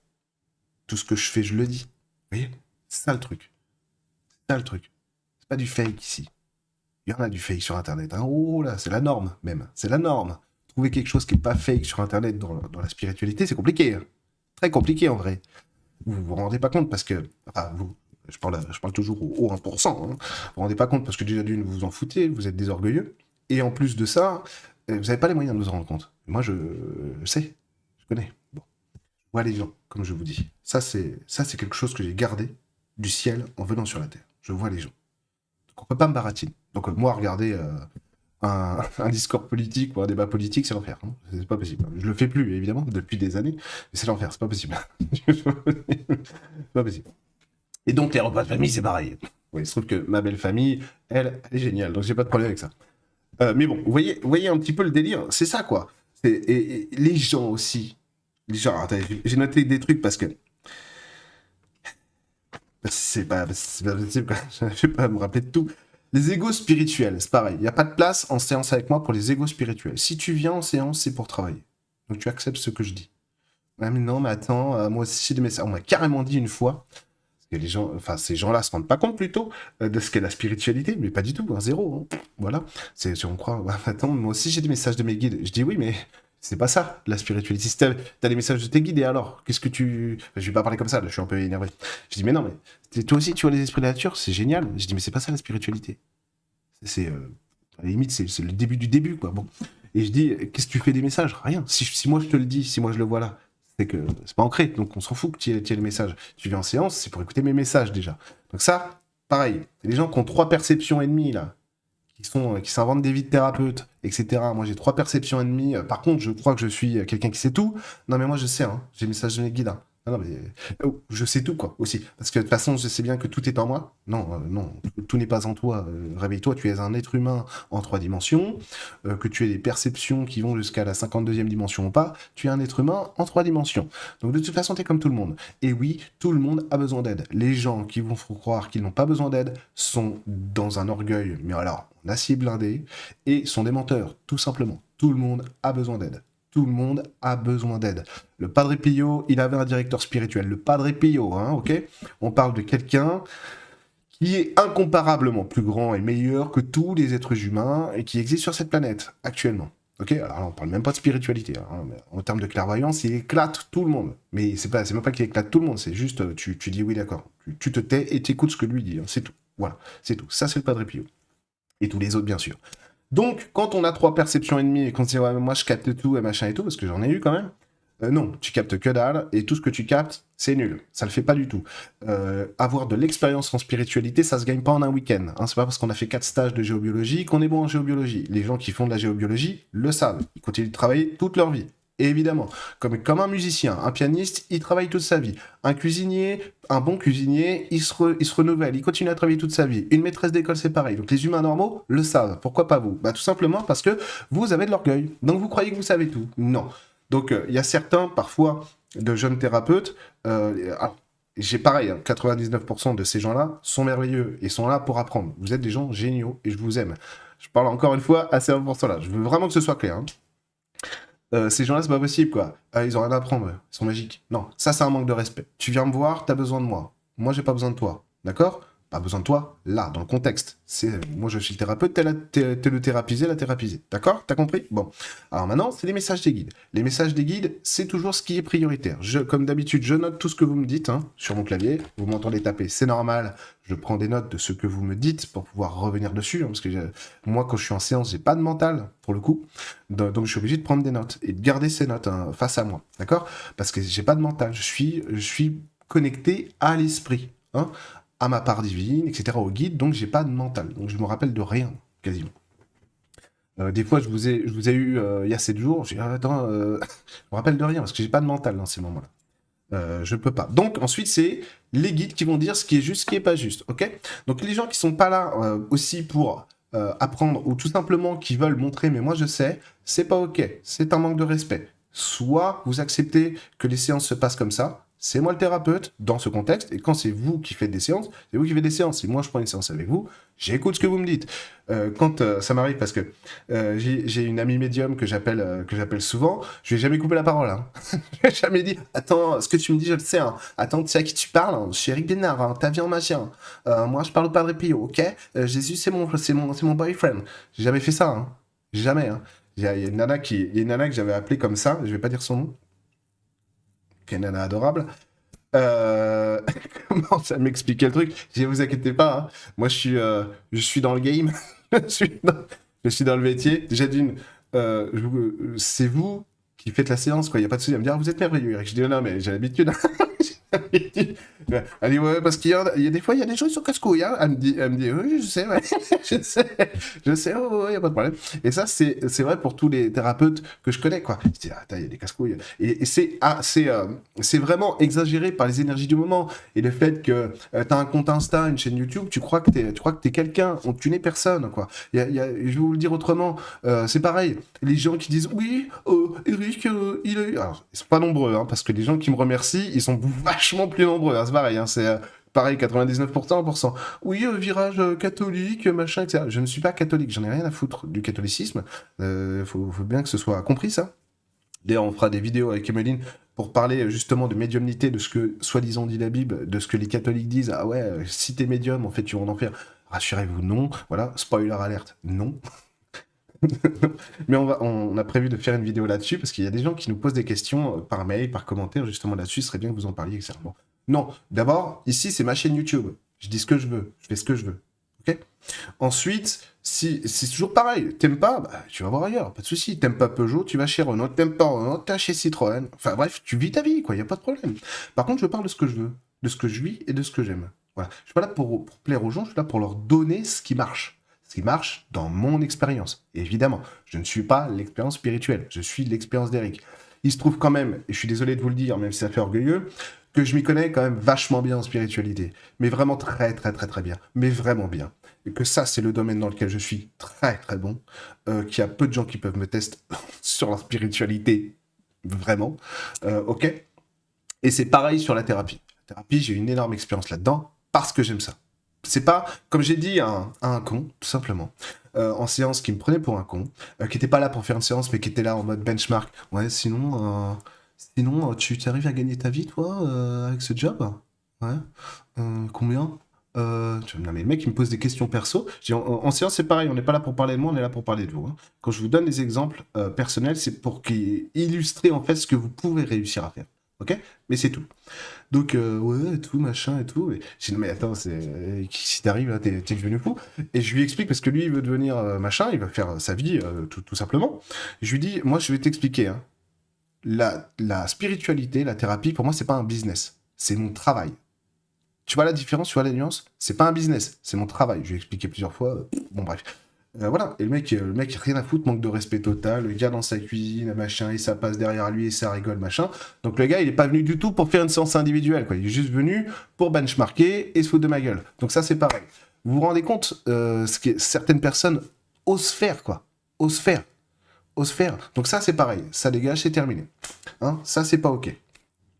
Tout ce que je fais, je le dis. Vous voyez? C'est ça le truc. C'est ça le truc. C'est pas du fake ici. Il y en a du fake sur Internet. Hein. Oh là, c'est la norme même. C'est la norme. Trouver quelque chose qui n'est pas fake sur Internet dans la spiritualité, c'est compliqué. Hein. Très compliqué en vrai. Vous vous rendez pas compte parce que... Enfin, je parle toujours au 1%. Hein. Vous vous rendez pas compte parce que déjà d'une, vous vous en foutez, vous êtes des orgueilleux. Et en plus de ça, vous n'avez pas les moyens de vous en rendre compte. Moi, je sais. Je connais. Bon. Moi, les gens, comme je vous dis. Ça, c'est quelque chose que j'ai gardé du ciel en venant sur la Terre. Je vois les gens. Donc, on peut pas me baratiner. Donc, moi, regarder un discours politique ou un débat politique, c'est l'enfer. Hein. C'est pas possible. Je le fais plus, évidemment, depuis des années. Mais c'est l'enfer, c'est pas possible. C'est pas possible. Et donc, les repas de famille, c'est pareil. Oui, il se trouve que ma belle famille, elle est géniale. Donc, j'ai pas de problème avec ça. Mais bon, vous voyez un petit peu le délire. C'est ça, quoi. Et les gens aussi. Les gens, attendez, j'ai noté des trucs parce que c'est pas possible, quoi. Je vais pas me rappeler de tout. Les égos spirituels, c'est pareil. Il n'y a pas de place en séance avec moi pour les égos spirituels. Si tu viens en séance, c'est pour travailler. Donc tu acceptes ce que je dis. Ah, mais non, mais attends, moi aussi j'ai des messages. On m'a carrément dit une fois, parce que les gens, enfin ces gens-là se rendent pas compte plutôt de ce qu'est la spiritualité, mais pas du tout, hein, zéro. Hein. Voilà. On croit, bah, attends, moi aussi j'ai des messages de mes guides. Je dis oui, mais c'est pas ça, la spiritualité. Si t'as les messages de tes guides, et alors, qu'est-ce que tu... Enfin, je vais pas parler comme ça, là, je suis un peu énervé. Je dis, mais non, mais toi aussi, tu vois les esprits de la nature, c'est génial. Je dis, mais c'est pas ça la spiritualité. À la limite, c'est le début du début, quoi. Bon. Et je dis, qu'est-ce que tu fais des messages? Rien. Si moi je te le dis, si moi je le vois là, c'est que c'est pas ancré. Donc on s'en fout que tu aies le message. Tu viens en séance, c'est pour écouter mes messages déjà. Donc ça, pareil. C'est les gens qui ont 3 perceptions et demie, là, qui s'inventent des vies de thérapeutes, etc. Moi j'ai 3 perceptions et demie. Par contre, je crois que je suis quelqu'un qui sait tout. Non, mais moi je sais, hein. J'ai le message de mes guides. Hein. Ah non, mais je sais tout, quoi, aussi. Parce que de toute façon, je sais bien que tout est en moi. Non, non, tout n'est pas en toi. Réveille-toi, tu es un être humain en 3 dimensions. Que tu aies des perceptions qui vont jusqu'à la 52e dimension ou pas, tu es un être humain en 3 dimensions. Donc de toute façon, tu es comme tout le monde. Et oui, tout le monde a besoin d'aide. Les gens qui vont croire qu'ils n'ont pas besoin d'aide sont dans un orgueil, mais alors, en acier blindé, et sont des menteurs, tout simplement. Tout le monde a besoin d'aide. Tout le monde a besoin d'aide. Le Padre Pio, il avait un directeur spirituel. Le Padre Pio, hein, ok? On parle de quelqu'un qui est incomparablement plus grand et meilleur que tous les êtres humains et qui existent sur cette planète, actuellement. Ok? Alors, on parle même pas de spiritualité. Hein, mais en termes de clairvoyance, il éclate tout le monde. Mais c'est même pas qu'il éclate tout le monde, c'est juste, tu dis oui, d'accord. Tu te tais et t'écoutes ce que lui dit. Hein, c'est tout. Voilà, c'est tout. Ça, c'est le Padre Pio. Et tous les autres, bien sûr. Donc, quand on a 3 perceptions et demie et qu'on se dit, ouais, mais moi je capte tout et machin et tout, parce que j'en ai eu quand même, non, tu captes que dalle, et tout ce que tu captes, c'est nul. Ça le fait pas du tout. Avoir de l'expérience en spiritualité, ça se gagne pas en un week-end. Hein. C'est pas parce qu'on a fait 4 stages de géobiologie qu'on est bon en géobiologie. Les gens qui font de la géobiologie le savent. Ils continuent de travailler toute leur vie. Et évidemment, comme un musicien, un pianiste, il travaille toute sa vie. Un cuisinier, un bon cuisinier, il se renouvelle, il continue à travailler toute sa vie. Une maîtresse d'école, c'est pareil. Donc les humains normaux le savent. Pourquoi pas vous? Bah tout simplement parce que vous avez de l'orgueil. Donc vous croyez que vous savez tout. Non. Donc il y a certains, parfois, de jeunes thérapeutes, j'ai pareil, hein, 99% de ces gens-là sont merveilleux et sont là pour apprendre. Vous êtes des gens géniaux et je vous aime. Je parle encore une fois à ces 1%-là. Je veux vraiment que ce soit clair. Hein. Ces gens-là, c'est pas possible, quoi. Ah, ils ont rien à apprendre, ils sont magiques. Non, ça, c'est un manque de respect. Tu viens me voir, t'as besoin de moi. Moi, j'ai pas besoin de toi. D'accord? Pas besoin de toi, là, dans le contexte. Moi, je suis le thérapeute, t'es le thérapisé, la thérapisée. D'accord? T'as compris? Bon. Alors maintenant, c'est les messages des guides. Les messages des guides, c'est toujours ce qui est prioritaire. Comme d'habitude, je note tout ce que vous me dites, hein, sur mon clavier. Vous m'entendez taper, c'est normal. Je prends des notes de ce que vous me dites pour pouvoir revenir dessus, hein, parce que moi, quand je suis en séance, j'ai pas de mental, pour le coup. Donc, je suis obligé de prendre des notes et de garder ces notes, hein, face à moi. D'accord? Parce que j'ai pas de mental. Je suis connecté à l'esprit, hein, à ma part divine, etc., au guide, donc j'ai pas de mental. Donc je me rappelle de rien, quasiment. Des fois, je vous ai eu il y a 7 jours, j'ai dit, ah, attends, je me rappelle de rien, parce que j'ai pas de mental dans ces moments-là. Je peux pas. Donc ensuite, c'est les guides qui vont dire ce qui est juste, ce qui est pas juste, ok? Donc les gens qui sont pas là aussi pour apprendre, ou tout simplement qui veulent montrer, mais moi je sais, c'est pas ok, c'est un manque de respect. Soit vous acceptez que les séances se passent comme ça, c'est moi le thérapeute dans ce contexte, et quand c'est vous qui faites des séances, c'est vous qui faites des séances. Si moi je prends une séance avec vous, j'écoute ce que vous me dites. Quand ça m'arrive, parce que j'ai une amie médium que j'appelle souvent, je lui ai jamais coupé la parole. Hein. Je lui ai jamais dit, attends, ce que tu me dis, je le sais. Hein. Attends, tu sais à qui tu parles, hein. Je suis Eric Bénard, hein. Ta vie en machin. Moi, je parle au Padre Pio, ok? Jésus, c'est mon boyfriend. J'ai jamais fait ça. Hein. Jamais. Hein. Il y a une nana que j'avais appelée comme ça, je vais pas dire son nom, qui est une nana adorable. Euh... Comment ça m'expliquait le truc? Je dis, vous inquiétez pas, hein. Moi je suis dans le game, je suis dans le métier. Déjà d'une, c'est vous qui faites la séance, quoi. Il y a pas de souci. Elle me dit, ah, vous êtes merveilleux, Eric. Je dis, non, mais j'ai l'habitude. J'ai l'habitude. Ouais. Elle dit, ouais, parce qu'il y a des fois, il y a des gens qui sont casse-couilles, hein. Elle me dit, oui, je sais, ouais. Je sais, oh, il y a pas de problème. Et ça, c'est vrai pour tous les thérapeutes que je connais, quoi. Je dis, ah, il y a des casse-couilles. Et c'est vraiment exagéré par les énergies du moment. Et le fait que t'as un compte Insta, une chaîne YouTube, tu crois que t'es quelqu'un, tu n'es personne, quoi. Je vais vous le dire autrement, c'est pareil. Les gens qui disent, oui, Eric, il a eu... Alors, ils sont pas nombreux, hein, parce que les gens qui me remercient, ils sont vachement plus nombreux, hein, c'est pareil, hein, c'est... pareil, 99%. Oui, virage catholique, machin, etc. Je ne suis pas catholique, j'en ai rien à foutre du catholicisme. Faut bien que ce soit compris, ça. D'ailleurs, on fera des vidéos avec Emeline pour parler justement de médiumnité, de ce que soi-disant dit la Bible, de ce que les catholiques disent. Ah ouais, si t'es médium, en fait, tu vas en enfer. Rassurez-vous, non. Voilà, spoiler alerte, non. Mais on a prévu de faire une vidéo là-dessus parce qu'il y a des gens qui nous posent des questions par mail, par commentaire, justement là-dessus. Ce serait bien que vous en parliez, etc. Bon. Non, d'abord, ici, c'est ma chaîne YouTube. Je dis ce que je veux, je fais ce que je veux. Ok? Ensuite, si c'est toujours pareil, t'aimes pas, bah, tu vas voir ailleurs, pas de souci. T'aimes pas Peugeot, tu vas chez Renault. T'aimes pas Renault, t'es chez Citroën. Enfin bref, tu vis ta vie, quoi, y a pas de problème. Par contre, je parle de ce que je veux, de ce que je vis et de ce que j'aime. Voilà. Je suis pas là pour plaire aux gens, je suis là pour leur donner ce qui marche. Ce qui marche dans mon expérience. Et évidemment, je ne suis pas l'expérience spirituelle, je suis l'expérience d'Eric. Il se trouve quand même, et je suis désolé de vous le dire, même si ça fait orgueilleux, que je m'y connais quand même vachement bien en spiritualité. Mais vraiment très très très très bien. Mais vraiment bien. Et que ça, c'est le domaine dans lequel je suis très très bon. Qu'il y a peu de gens qui peuvent me tester sur la spiritualité. Vraiment. Ok. Et c'est pareil sur la thérapie. La thérapie, j'ai une énorme expérience là-dedans parce que j'aime ça. C'est pas, comme j'ai dit à un con, tout simplement, en séance, qui me prenait pour un con, qui était pas là pour faire une séance, mais qui était là en mode benchmark. Ouais, sinon, tu arrives à gagner ta vie, toi, avec ce job? Ouais. Combien? Non, mais le mec, il me pose des questions perso. En séance, c'est pareil, on n'est pas là pour parler de moi, on est là pour parler de vous. Hein. Quand je vous donne des exemples personnels, c'est pour illustrer en fait ce que vous pouvez réussir à faire. Ok? Mais c'est tout. Donc, ouais, tout, machin et tout. Et j'ai dit, non, mais attends, si t'arrives là, t'es devenu fou. Et je lui explique, parce que lui, il veut devenir machin, il va faire sa vie, tout simplement. Je lui dis, moi, je vais t'expliquer. Hein. La spiritualité, la thérapie, pour moi, c'est pas un business. C'est mon travail. Tu vois la différence, tu vois la nuance? C'est pas un business, c'est mon travail. Je lui ai expliqué plusieurs fois. Bon, bref. Voilà, et le mec, rien à foutre, manque de respect total, le gars dans sa cuisine, machin, et ça passe derrière lui, et ça rigole, machin. Donc le gars, il est pas venu du tout pour faire une séance individuelle, quoi. Il est juste venu pour benchmarker et se foutre de ma gueule. Donc ça, c'est pareil. Vous vous rendez compte ce que certaines personnes osent faire, quoi. Osent faire. Donc ça, c'est pareil. Ça dégage, c'est terminé. Hein, ça, c'est pas OK.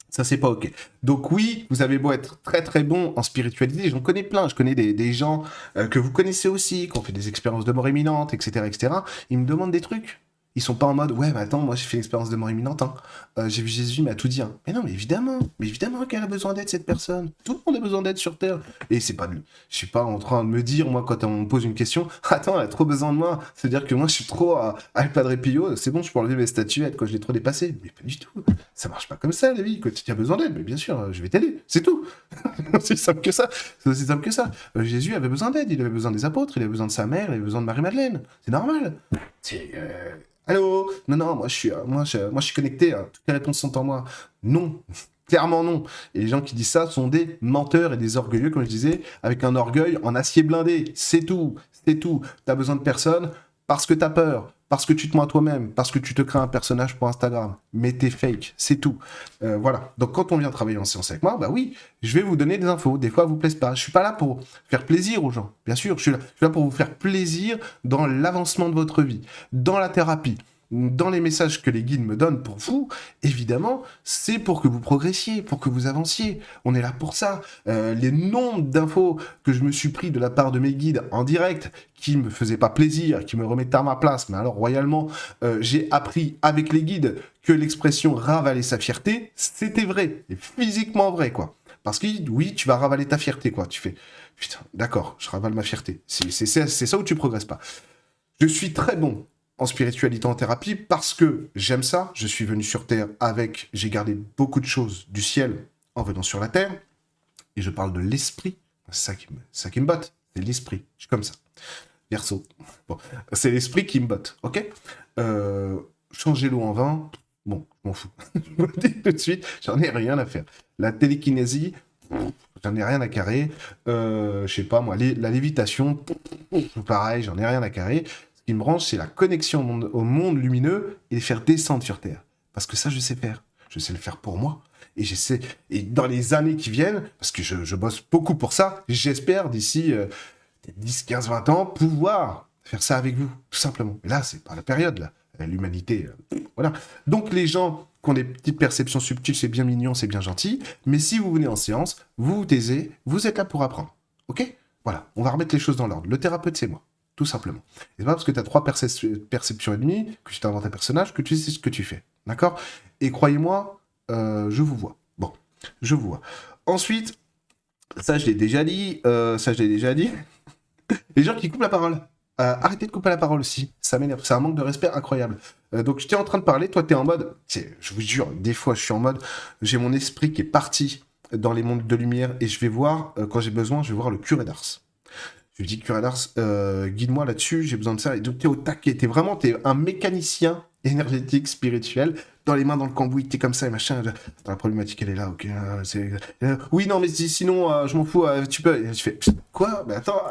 Ça, c'est pas OK. Donc oui, vous avez beau être très très bon en spiritualité, j'en connais plein. Je connais des gens que vous connaissez aussi, qui ont fait des expériences de mort imminente, etc., etc. Ils me demandent des trucs. Ils sont pas en mode, ouais, mais attends, moi j'ai fait l'expérience de mort imminente, hein. J'ai vu Jésus, il m'a tout dit, hein. Mais non, mais évidemment qu'elle a besoin d'aide, cette personne. Tout le monde a besoin d'aide sur Terre. Et c'est pas je suis pas en train de me dire, moi, quand on me pose une question, attends, elle a trop besoin de moi. C'est-à-dire que moi, je suis trop à El Padre Pio, c'est bon, je peux enlever mes statuettes quand je l'ai trop dépassé. Mais pas du tout. Ça marche pas comme ça, la vie. Quand tu as besoin d'aide, mais bien sûr, je vais t'aider. C'est tout. C'est aussi simple que ça. C'est aussi simple que ça. Jésus avait besoin d'aide, il avait besoin des apôtres, il avait besoin de sa mère, il avait besoin de Marie-Madeleine. C'est normal. C'est. Allô? Non, non, moi, je suis connecté, hein. Toutes les réponses sont en moi. Non. Clairement non. Et les gens qui disent ça sont des menteurs et des orgueilleux, comme je disais, avec un orgueil en acier blindé. C'est tout. C'est tout. T'as besoin de personne parce que t'as peur, parce que tu te mens à toi-même, parce que tu te crées un personnage pour Instagram. Mais t'es fake. C'est tout. Voilà. Donc quand on vient travailler en séance avec moi, bah oui, je vais vous donner des infos. Des fois, elles vous plaisent pas. Je suis pas là pour faire plaisir aux gens. Bien sûr, je suis là pour vous faire plaisir dans l'avancement de votre vie, dans la thérapie. Dans les messages que les guides me donnent pour vous, évidemment, c'est pour que vous progressiez, pour que vous avanciez. On est là pour ça. Les nombres d'infos que je me suis pris de la part de mes guides en direct, qui me faisaient pas plaisir, qui me remettaient à ma place, mais alors royalement, j'ai appris avec les guides que l'expression ravaler sa fierté, c'était vrai, et physiquement vrai, quoi. Parce que oui, tu vas ravaler ta fierté, quoi. Tu fais, putain, d'accord, je ravale ma fierté. C'est ça où tu progresses pas. Je suis très bon en spiritualité, en thérapie, parce que j'aime ça. Je suis venu sur Terre avec... J'ai gardé beaucoup de choses du ciel en venant sur la Terre. Et je parle de l'esprit. C'est ça qui me botte. C'est l'esprit. Je suis comme ça. Verseau. Bon, c'est l'esprit qui me botte, ok. Changer l'eau en vin, bon, je m'en fous. Je vous le dis tout de suite, j'en ai rien à faire. La télékinésie, j'en ai rien à carrer. Je sais pas, moi, la lévitation, pareil, j'en ai rien à carrer. Ce qui me branche, c'est la connexion au monde lumineux et les faire descendre sur Terre. Parce que ça, je sais faire. Je sais le faire pour moi. Et j'essaie, et dans les années qui viennent, parce que je bosse beaucoup pour ça, j'espère d'ici 10, 15, 20 ans pouvoir faire ça avec vous, tout simplement. Et là, c'est pas la période, là. L'humanité, voilà. Donc les gens qui ont des petites perceptions subtiles, c'est bien mignon, c'est bien gentil, mais si vous venez en séance, vous vous taisez, vous êtes là pour apprendre. Ok? Voilà, on va remettre les choses dans l'ordre. Le thérapeute, c'est moi. Tout simplement. Et c'est pas parce que tu as 3 perceptions et demie que tu t'inventes un personnage que tu sais ce que tu fais. D'accord? Et croyez-moi, je vous vois. Bon, je vous vois. Ensuite, ça je l'ai déjà dit, les gens qui coupent la parole. Arrêtez de couper la parole aussi. Ça m'énerve. C'est un manque de respect incroyable. Donc j'étais en train de parler, toi t'es en mode... Je vous jure, des fois je suis en mode... J'ai mon esprit qui est parti dans les mondes de lumière et je vais voir, quand j'ai besoin, je vais voir le curé d'Ars. Je lui dis, curé d'Ars, guide-moi là-dessus, j'ai besoin de ça. Et donc, t'es au taquet, t'es un mécanicien énergétique, spirituel, dans les mains dans le cambouis, t'es comme ça et machin. Attends, la problématique, elle est là, ok. Oui, non, mais sinon, je m'en fous, tu peux. Et je fais, quoi? Mais attends,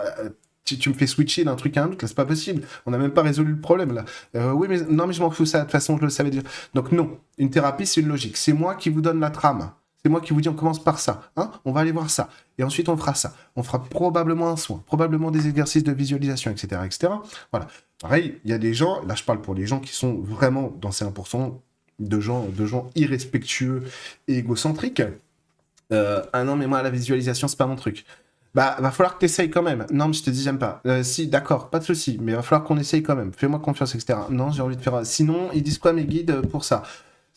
tu me fais switcher d'un truc à un autre, là, c'est pas possible. On n'a même pas résolu le problème, là. Oui, mais non, mais je m'en fous, ça, de toute façon, je le savais déjà. Donc, non, une thérapie, c'est une logique. C'est moi qui vous donne la trame. C'est moi qui vous dis, on commence par ça, hein, on va aller voir ça, et ensuite on fera ça. On fera probablement un soin, probablement des exercices de visualisation, etc., etc. Voilà. Pareil, il y a des gens, là je parle pour les gens qui sont vraiment dans ces 1% de gens irrespectueux et égocentriques. Ah non, mais moi la visualisation c'est pas mon truc. Bah, va falloir que t'essayes quand même. Non, mais je te dis, j'aime pas. Si, d'accord, pas de souci, mais va falloir qu'on essaye quand même. Fais-moi confiance, etc. Non, j'ai envie de faire. Sinon, ils disent quoi mes guides pour ça?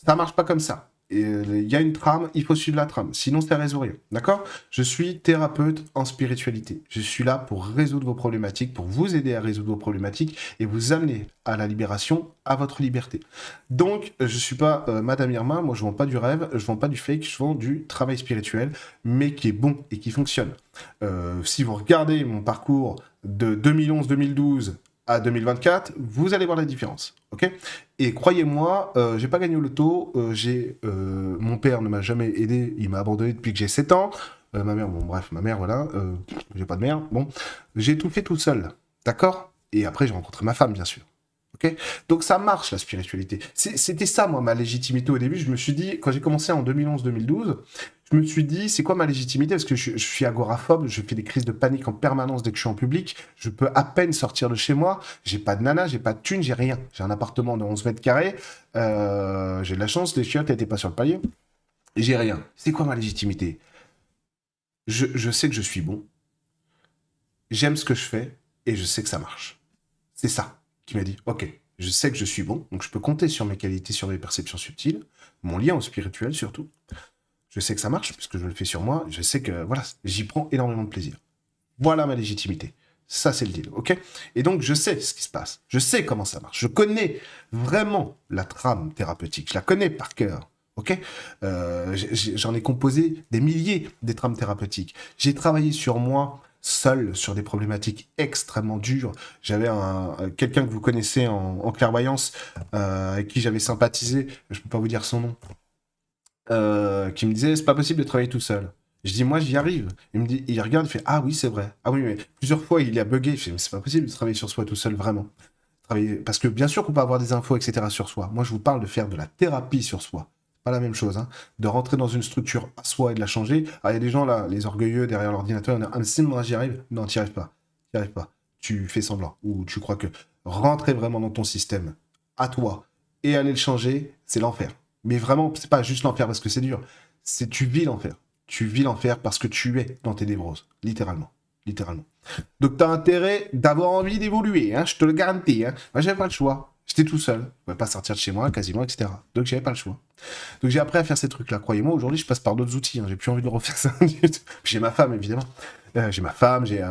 Ça marche pas comme ça. Il y a une trame, il faut suivre la trame, sinon ça résout rien, d'accord? Je suis thérapeute en spiritualité. Je suis là pour résoudre vos problématiques, pour vous aider à résoudre vos problématiques et vous amener à la libération, à votre liberté. Donc, je suis pas Madame Irma, moi je vends pas du rêve, je vends pas du fake, je vends du travail spirituel, mais qui est bon et qui fonctionne. Si vous regardez mon parcours de 2011-2012 à 2024, vous allez voir la différence, ok? Et croyez-moi, j'ai pas gagné au loto, mon père ne m'a jamais aidé, il m'a abandonné depuis que j'ai 7 ans, ma mère, bon bref, ma mère, voilà, j'ai pas de mère, bon, j'ai tout fait tout seul, d'accord? Et après j'ai rencontré ma femme, bien sûr. Ok. Donc ça marche la spiritualité. C'était ça, moi, ma légitimité au début. Je me suis dit, quand j'ai commencé en 2011-2012, je me suis dit, c'est quoi ma légitimité? Parce que je suis agoraphobe, je fais des crises de panique en permanence dès que je suis en public. Je peux à peine sortir de chez moi. J'ai pas de nana, j'ai pas de thune, j'ai rien. J'ai un appartement de 11 mètres carrés. J'ai de la chance, les chiottes n'étaient pas sur le palier. J'ai rien. C'est quoi ma légitimité? Je sais que je suis bon. J'aime ce que je fais et je sais que ça marche. C'est ça qui m'a dit, ok, Je sais que je suis bon, donc je peux compter sur mes qualités, sur mes perceptions subtiles, mon lien au spirituel surtout. Je sais que ça marche, puisque je le fais sur moi. Je sais que, voilà, j'y prends énormément de plaisir. Voilà ma légitimité. Ça, c'est le deal, ok? Et donc, je sais ce qui se passe. Je sais comment ça marche. Je connais vraiment la trame thérapeutique. Je la connais par cœur, ok? J'en ai composé des milliers des trames thérapeutiques. J'ai travaillé sur moi seul sur des problématiques extrêmement dures. J'avais quelqu'un que vous connaissez en clairvoyance, avec qui j'avais sympathisé, je peux pas vous dire son nom, qui me disait c'est pas possible de travailler tout seul. Je dis moi j'y arrive. Il me dit, il regarde, il fait ah oui c'est vrai. Ah oui mais plusieurs fois il a bugué. Je fais mais c'est pas possible de travailler sur soi tout seul vraiment. Parce que bien sûr qu'on peut avoir des infos etc sur soi. Moi je vous parle de faire de la thérapie sur soi. Pas la même chose, hein. De rentrer dans une structure à soi et de la changer. Ah il y a des gens là, les orgueilleux derrière l'ordinateur, ah mais si moi j'y arrive. Non t'y arrives pas. T'y arrives pas. Tu fais semblant ou tu crois que rentrer vraiment dans ton système à toi et aller le changer, c'est l'enfer. Mais vraiment, c'est pas juste l'enfer parce que c'est dur. C'est tu vis l'enfer. Tu vis l'enfer parce que tu es dans tes névroses. Littéralement. Littéralement. Donc t'as intérêt d'avoir envie d'évoluer, hein, je te le garantis. Hein. Moi, j'avais pas le choix. J'étais tout seul. Je pouvais pas sortir de chez moi, quasiment, etc. Donc j'avais pas le choix. Donc j'ai appris à faire ces trucs-là. Croyez-moi, aujourd'hui, je passe par d'autres outils. Hein. J'ai plus envie de refaire ça. J'ai ma femme, évidemment. J'ai ma femme, j'ai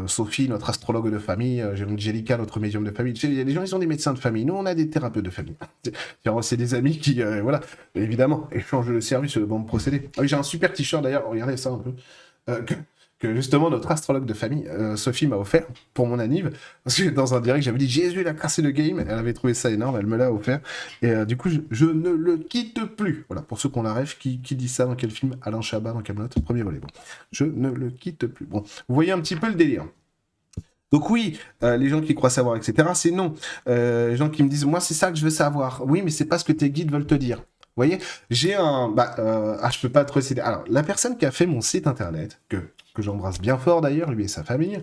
Sophie, notre astrologue de famille, j'ai Angelica, notre médium de famille. Il y a des gens, ils ont des médecins de famille. Nous, on a des thérapeutes de famille. C'est des amis qui, voilà, évidemment, échangent le service de bon procédé. Ah oui, j'ai un super t-shirt d'ailleurs, regardez ça un peu. Que justement notre astrologue de famille, Sophie, m'a offert pour mon anniv. Parce que dans un direct, j'avais dit Jésus, il a cassé le game. Elle avait trouvé ça énorme, elle me l'a offert. Et du coup, je ne le quitte plus. Voilà, pour ceux qu'on la rêve, qui dit ça dans quel film? Alain Chabat dans Camelot, premier volet. Bon, je ne le quitte plus. Bon, vous voyez un petit peu le délire. Donc oui, les gens qui croient savoir, etc., c'est non. Les gens qui me disent, moi, c'est ça que je veux savoir. Oui, mais c'est pas ce que tes guides veulent te dire. Vous voyez, j'ai un... je peux pas te reciter. Alors, la personne qui a fait mon site internet, que j'embrasse bien fort d'ailleurs, lui et sa famille,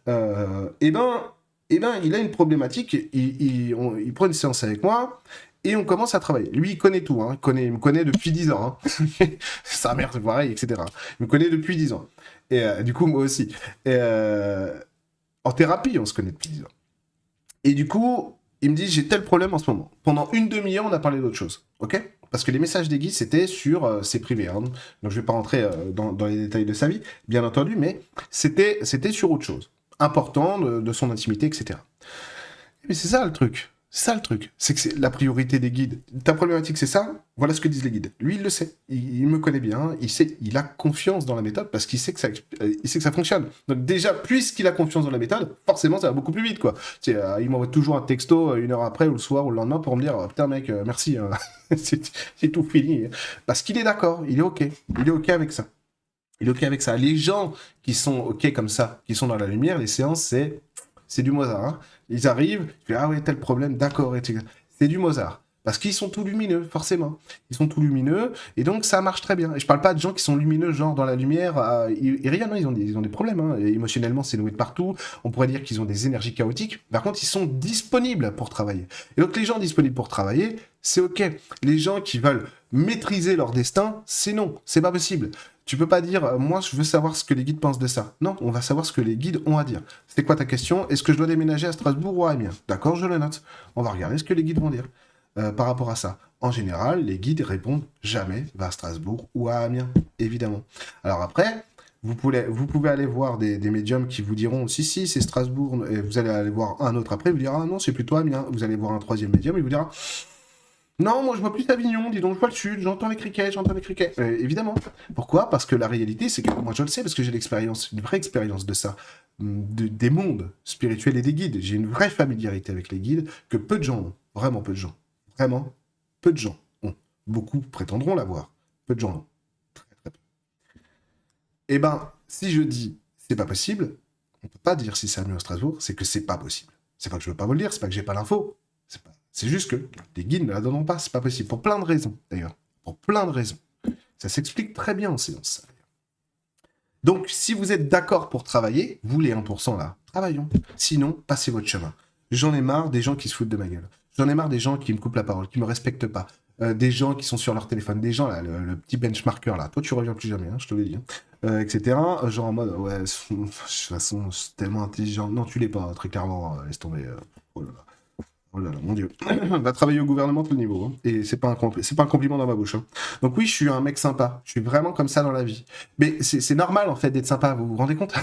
eh ben, il a une problématique, il prend une séance avec moi, et on commence à travailler. Lui, il connaît tout, hein. Il me connaît depuis 10 ans. Hein. Sa mère, c'est pareil, etc. Il me connaît depuis 10 ans. Et du coup, moi aussi. Et, en thérapie, on se connaît depuis 10 ans. Et du coup, il me dit, j'ai tel problème en ce moment. Pendant une demi-heure, on a parlé d'autre chose. Ok? Parce que les messages des guides, c'était sur ses privés. Hein. Donc, je vais pas rentrer dans les détails de sa vie, bien entendu, mais c'était sur autre chose. Important, de son intimité, etc. Mais c'est ça le truc. C'est ça le truc. C'est que c'est la priorité des guides. Ta problématique, c'est ça. Voilà ce que disent les guides. Lui, il le sait. Il me connaît bien. Il sait. Il a confiance dans la méthode parce qu'il sait que ça fonctionne. Donc déjà, puisqu'il a confiance dans la méthode, forcément, ça va beaucoup plus vite, quoi. Il m'envoie toujours un texto une heure après ou le soir ou le lendemain pour me dire putain mec, merci. C'est tout fini. Parce qu'il est d'accord. Il est ok. Il est ok avec ça. Il est ok avec ça. Les gens qui sont ok comme ça, qui sont dans la lumière, les séances, c'est du Mozart. Hein. Ils arrivent, tu fais, ah ouais, tel problème, d'accord, etc. C'est du Mozart. Parce qu'ils sont tout lumineux, forcément. Ils sont tout lumineux, et donc ça marche très bien. Et je parle pas de gens qui sont lumineux, genre dans la lumière, et rien, non, ils ont des problèmes. Hein. Et émotionnellement, c'est noué de partout. On pourrait dire qu'ils ont des énergies chaotiques. Par contre, ils sont disponibles pour travailler. Et donc les gens disponibles pour travailler, c'est ok. Les gens qui veulent maîtriser leur destin, c'est non, c'est pas possible. Tu peux pas dire, moi, je veux savoir ce que les guides pensent de ça. Non, on va savoir ce que les guides ont à dire. C'est quoi ta question? Est-ce que je dois déménager à Strasbourg ou à Amiens? D'accord, je le note. On va regarder ce que les guides vont dire par rapport à ça. En général, les guides répondent jamais va à Strasbourg ou à Amiens, évidemment. Alors après, vous pouvez aller voir des médiums qui vous diront si, c'est Strasbourg, et vous allez aller voir un autre après, il vous dira ah non, c'est plutôt Amiens. Vous allez voir un troisième médium, il vous dira non, moi je vois plus Avignon, dis donc, je vois le sud, j'entends les criquets. Évidemment. Pourquoi? Parce que la réalité, c'est que moi je le sais, parce que j'ai l'expérience, une vraie expérience de ça, des mondes spirituels et des guides. J'ai une vraie familiarité avec les guides que peu de gens ont. Vraiment peu de gens. Vraiment, peu de gens ont. Beaucoup prétendront l'avoir. Peu de gens l'ont. Très, très peu. Eh ben, si je dis c'est pas possible, on peut pas dire si c'est à Amiens ou Strasbourg, c'est que c'est pas possible. C'est pas que je veux pas vous le dire, c'est pas que j'ai pas l'info. C'est juste que les guides ne la donneront pas, c'est pas possible. Pour plein de raisons, d'ailleurs. Pour plein de raisons. Ça s'explique très bien en séance. Donc, si vous êtes d'accord pour travailler, vous les 1% là, travaillons. Sinon, passez votre chemin. J'en ai marre des gens qui se foutent de ma gueule. J'en ai marre des gens qui me coupent la parole, qui me respectent pas. Des gens qui sont sur leur téléphone. Des gens, là, le petit benchmarker, là. Toi, tu reviens plus jamais, hein, je te le dis. Etc. Genre en mode, ouais, de toute façon, c'est tellement intelligent. Non, tu l'es pas, très clairement. Laisse tomber. Oh là là. Oh là là, mon Dieu. Va travailler au gouvernement tout le niveau. Hein. Et c'est pas un compliment dans ma bouche. Hein. Donc oui, je suis un mec sympa. Je suis vraiment comme ça dans la vie. Mais c'est normal, en fait, d'être sympa. Vous vous rendez compte?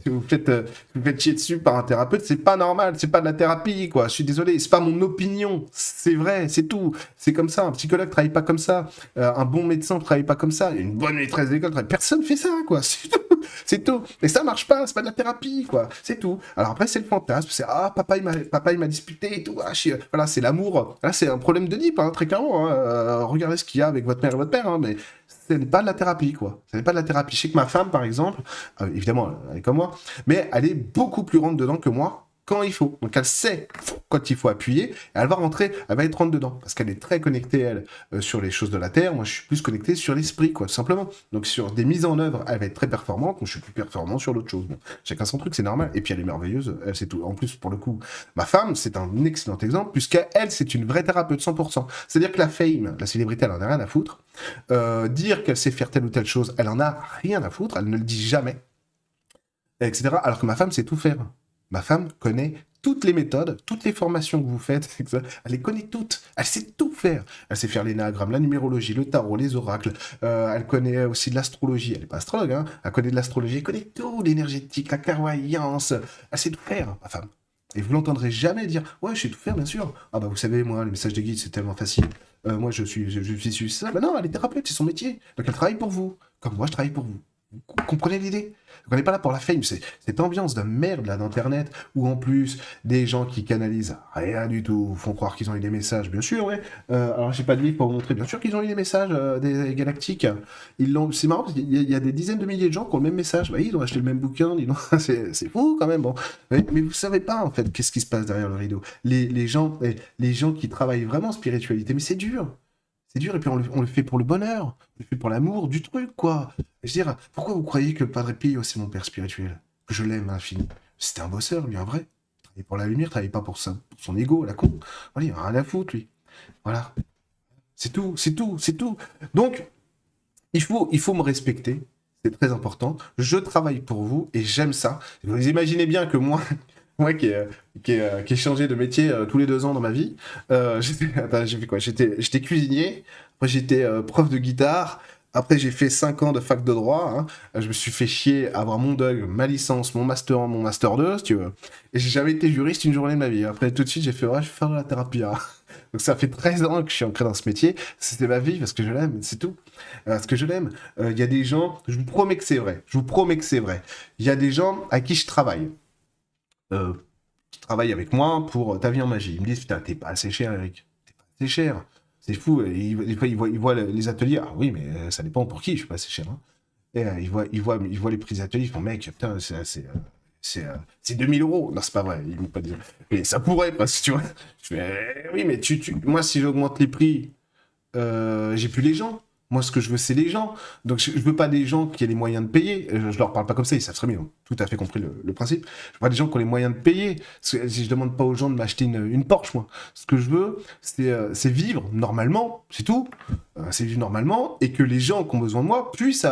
Si vous faites chier dessus par un thérapeute, c'est pas normal. C'est pas de la thérapie, quoi. Je suis désolé. C'est pas mon opinion. C'est vrai, c'est tout. C'est comme ça. Un psychologue travaille pas comme ça. Un bon médecin travaille pas comme ça. Une bonne maîtresse d'école travaille... Personne fait ça, quoi. C'est tout. C'est tout. Et ça marche pas. C'est pas de la thérapie, quoi. C'est tout. Alors après, c'est le fantasme. C'est ah, papa, il m'a disputé et tout. Ah, voilà, c'est l'amour. Là, c'est un problème de Deep, hein, très clairement. Hein. Regardez ce qu'il y a avec votre mère et votre père. Hein, mais ce n'est pas de la thérapie, quoi. Ce n'est pas de la thérapie. Je sais que ma femme, par exemple, évidemment, elle est comme moi, mais elle est beaucoup plus rentre dedans que moi quand il faut. Donc elle sait quand il faut appuyer, elle va rentrer, elle va être rentre dedans, parce qu'elle est très connectée, elle, sur les choses de la Terre. Moi, je suis plus connecté sur l'esprit, quoi, tout simplement. Donc sur des mises en œuvre, elle va être très performante, moi, je suis plus performant sur d'autres choses. Bon, chacun son truc, c'est normal. Et puis elle est merveilleuse, elle, c'est tout. En plus, pour le coup, ma femme, c'est un excellent exemple, puisqu'elle, c'est une vraie thérapeute, 100%. C'est-à-dire que la fame, la célébrité, elle en a rien à foutre. Dire qu'elle sait faire telle ou telle chose, elle en a rien à foutre, elle ne le dit jamais, etc. Alors que ma femme sait tout faire. Ma femme connaît toutes les méthodes, toutes les formations que vous faites, elle les connaît toutes, elle sait tout faire. Elle sait faire l'énagramme, la numérologie, le tarot, les oracles, elle connaît aussi de l'astrologie, elle n'est pas astrologue, hein, elle connaît de l'astrologie, elle connaît tout, l'énergétique, la clairvoyance, elle sait tout faire, ma femme. Et vous l'entendrez jamais dire « Ouais, je sais tout faire, bien sûr. Ah bah vous savez, moi, les messages de guide, c'est tellement facile. Moi, je suis ça. » Bah non, elle est thérapeute, c'est son métier. Donc elle travaille pour vous, comme moi, je travaille pour vous. Vous comprenez l'idée? On n'est pas là pour la fame, c'est cette ambiance de merde là d'internet où en plus des gens qui canalisent rien du tout font croire qu'ils ont eu des messages, bien sûr, ouais. Alors j'ai pas de livre pour vous montrer, bien sûr qu'ils ont eu des messages des galactiques. C'est marrant parce qu'il y a des dizaines de milliers de gens qui ont le même message. Bah, ils ont acheté le même bouquin, c'est fou quand même. Bon, mais vous savez pas en fait qu'est-ce qui se passe derrière le rideau. Les gens qui travaillent vraiment en spiritualité, mais c'est dur. C'est dur, et puis on le fait pour le bonheur, on le fait pour l'amour du truc, quoi. Je veux dire, pourquoi vous croyez que le Padre Pio, c'est mon père spirituel? Que je l'aime à l'infini. C'était un bosseur, lui, un vrai. Il travaillait pour la lumière, il travaillait pas pour son ego, la con. Voilà, il a rien à foutre, lui. Voilà. C'est tout, c'est tout, c'est tout. Donc, il faut me respecter. C'est très important. Je travaille pour vous et j'aime ça. Vous imaginez bien que moi, moi qui ai changé de métier tous les 2 ans dans ma vie, attends, j'ai fait quoi? J'étais cuisinier, après j'étais prof de guitare, après j'ai fait 5 ans de fac de droit, hein. Je me suis fait chier à avoir mon DUG, ma licence, mon master 1, mon master 2, si tu veux. Et j'ai jamais été juriste une journée de ma vie. Après tout de suite j'ai fait, ouais, je vais faire de la thérapie. Hein. Donc ça fait 13 ans que je suis ancré dans ce métier. C'était ma vie parce que je l'aime, c'est tout. Parce que je l'aime. Il y a des gens, je vous promets que c'est vrai. Je vous promets que c'est vrai. Il y a des gens à qui je travaille. Qui travaillent avec moi pour ta vie en magie. Ils me disent, putain, t'es pas assez cher, Eric. T'es pas assez cher. C'est fou. Et des fois, ils voient les ateliers. Ah oui, mais ça dépend pour qui, je suis pas assez cher. Hein. Et ils voient les prix des ateliers. Ils font, mec, putain, c'est 2000 euros. Non, c'est pas vrai. Ils vont pas dire. Mais ça pourrait, parce que tu vois. Je fais, oui, mais moi, si j'augmente les prix, j'ai plus les gens. Moi, ce que je veux, c'est les gens. Donc, je veux pas des gens qui aient les moyens de payer. Je leur parle pas comme ça, ils savent très bien. Ils ont tout à fait compris le principe. Je veux pas des gens qui ont les moyens de payer. Si je demande pas aux gens de m'acheter une Porsche, moi. Ce que je veux, c'est vivre normalement, c'est tout. C'est vivre normalement et que les gens qui ont besoin de moi puissent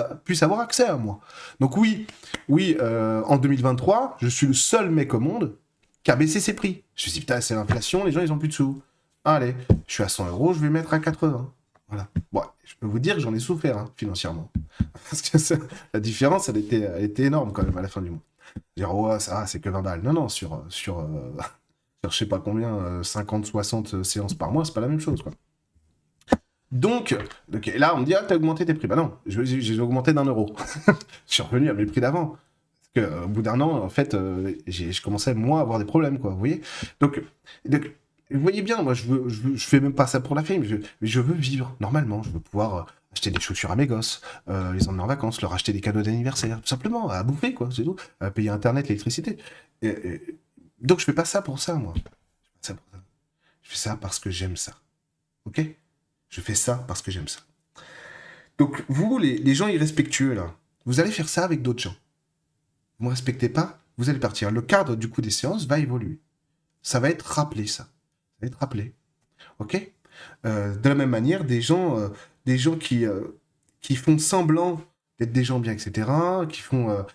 avoir accès à moi. Donc oui, en 2023, je suis le seul mec au monde qui a baissé ses prix. Je me suis dit, putain, c'est l'inflation, les gens, ils ont plus de sous. Allez, je suis à 100 euros, je vais mettre à 80. Voilà. Bon, je peux vous dire que j'en ai souffert, hein, financièrement. Parce que la différence, elle était énorme quand même à la fin du mois. Dire, oh, ça, c'est que 20 balles. Non, non, sur je sais pas combien, 50, 60 séances par mois, c'est pas la même chose, quoi. Donc, là, on me dit, ah, t'as augmenté tes prix. Bah non, j'ai augmenté d'1 euro. Je suis revenu à mes prix d'avant. Parce que, au bout d'un an, en fait, je commençais, moi, à avoir des problèmes, quoi, vous voyez. Donc, vous voyez bien, moi, je fais même pas ça pour la fame, mais je veux vivre normalement. Je veux pouvoir acheter des chaussures à mes gosses, les emmener en vacances, leur acheter des cadeaux d'anniversaire, tout simplement, à bouffer, quoi, c'est tout. Payer Internet, l'électricité. Donc, je fais pas ça pour ça, moi. Je fais ça parce que j'aime ça. Ok? Je fais ça parce que j'aime ça. Donc, vous, les gens irrespectueux, là, vous allez faire ça avec d'autres gens. Vous ne me respectez pas, vous allez partir. Le cadre, du coup, des séances va évoluer. Ça va être rappelé, ça. Ça va être rappelé. Ok? De la même manière, des gens qui font semblant d'être des gens bien, etc., qui font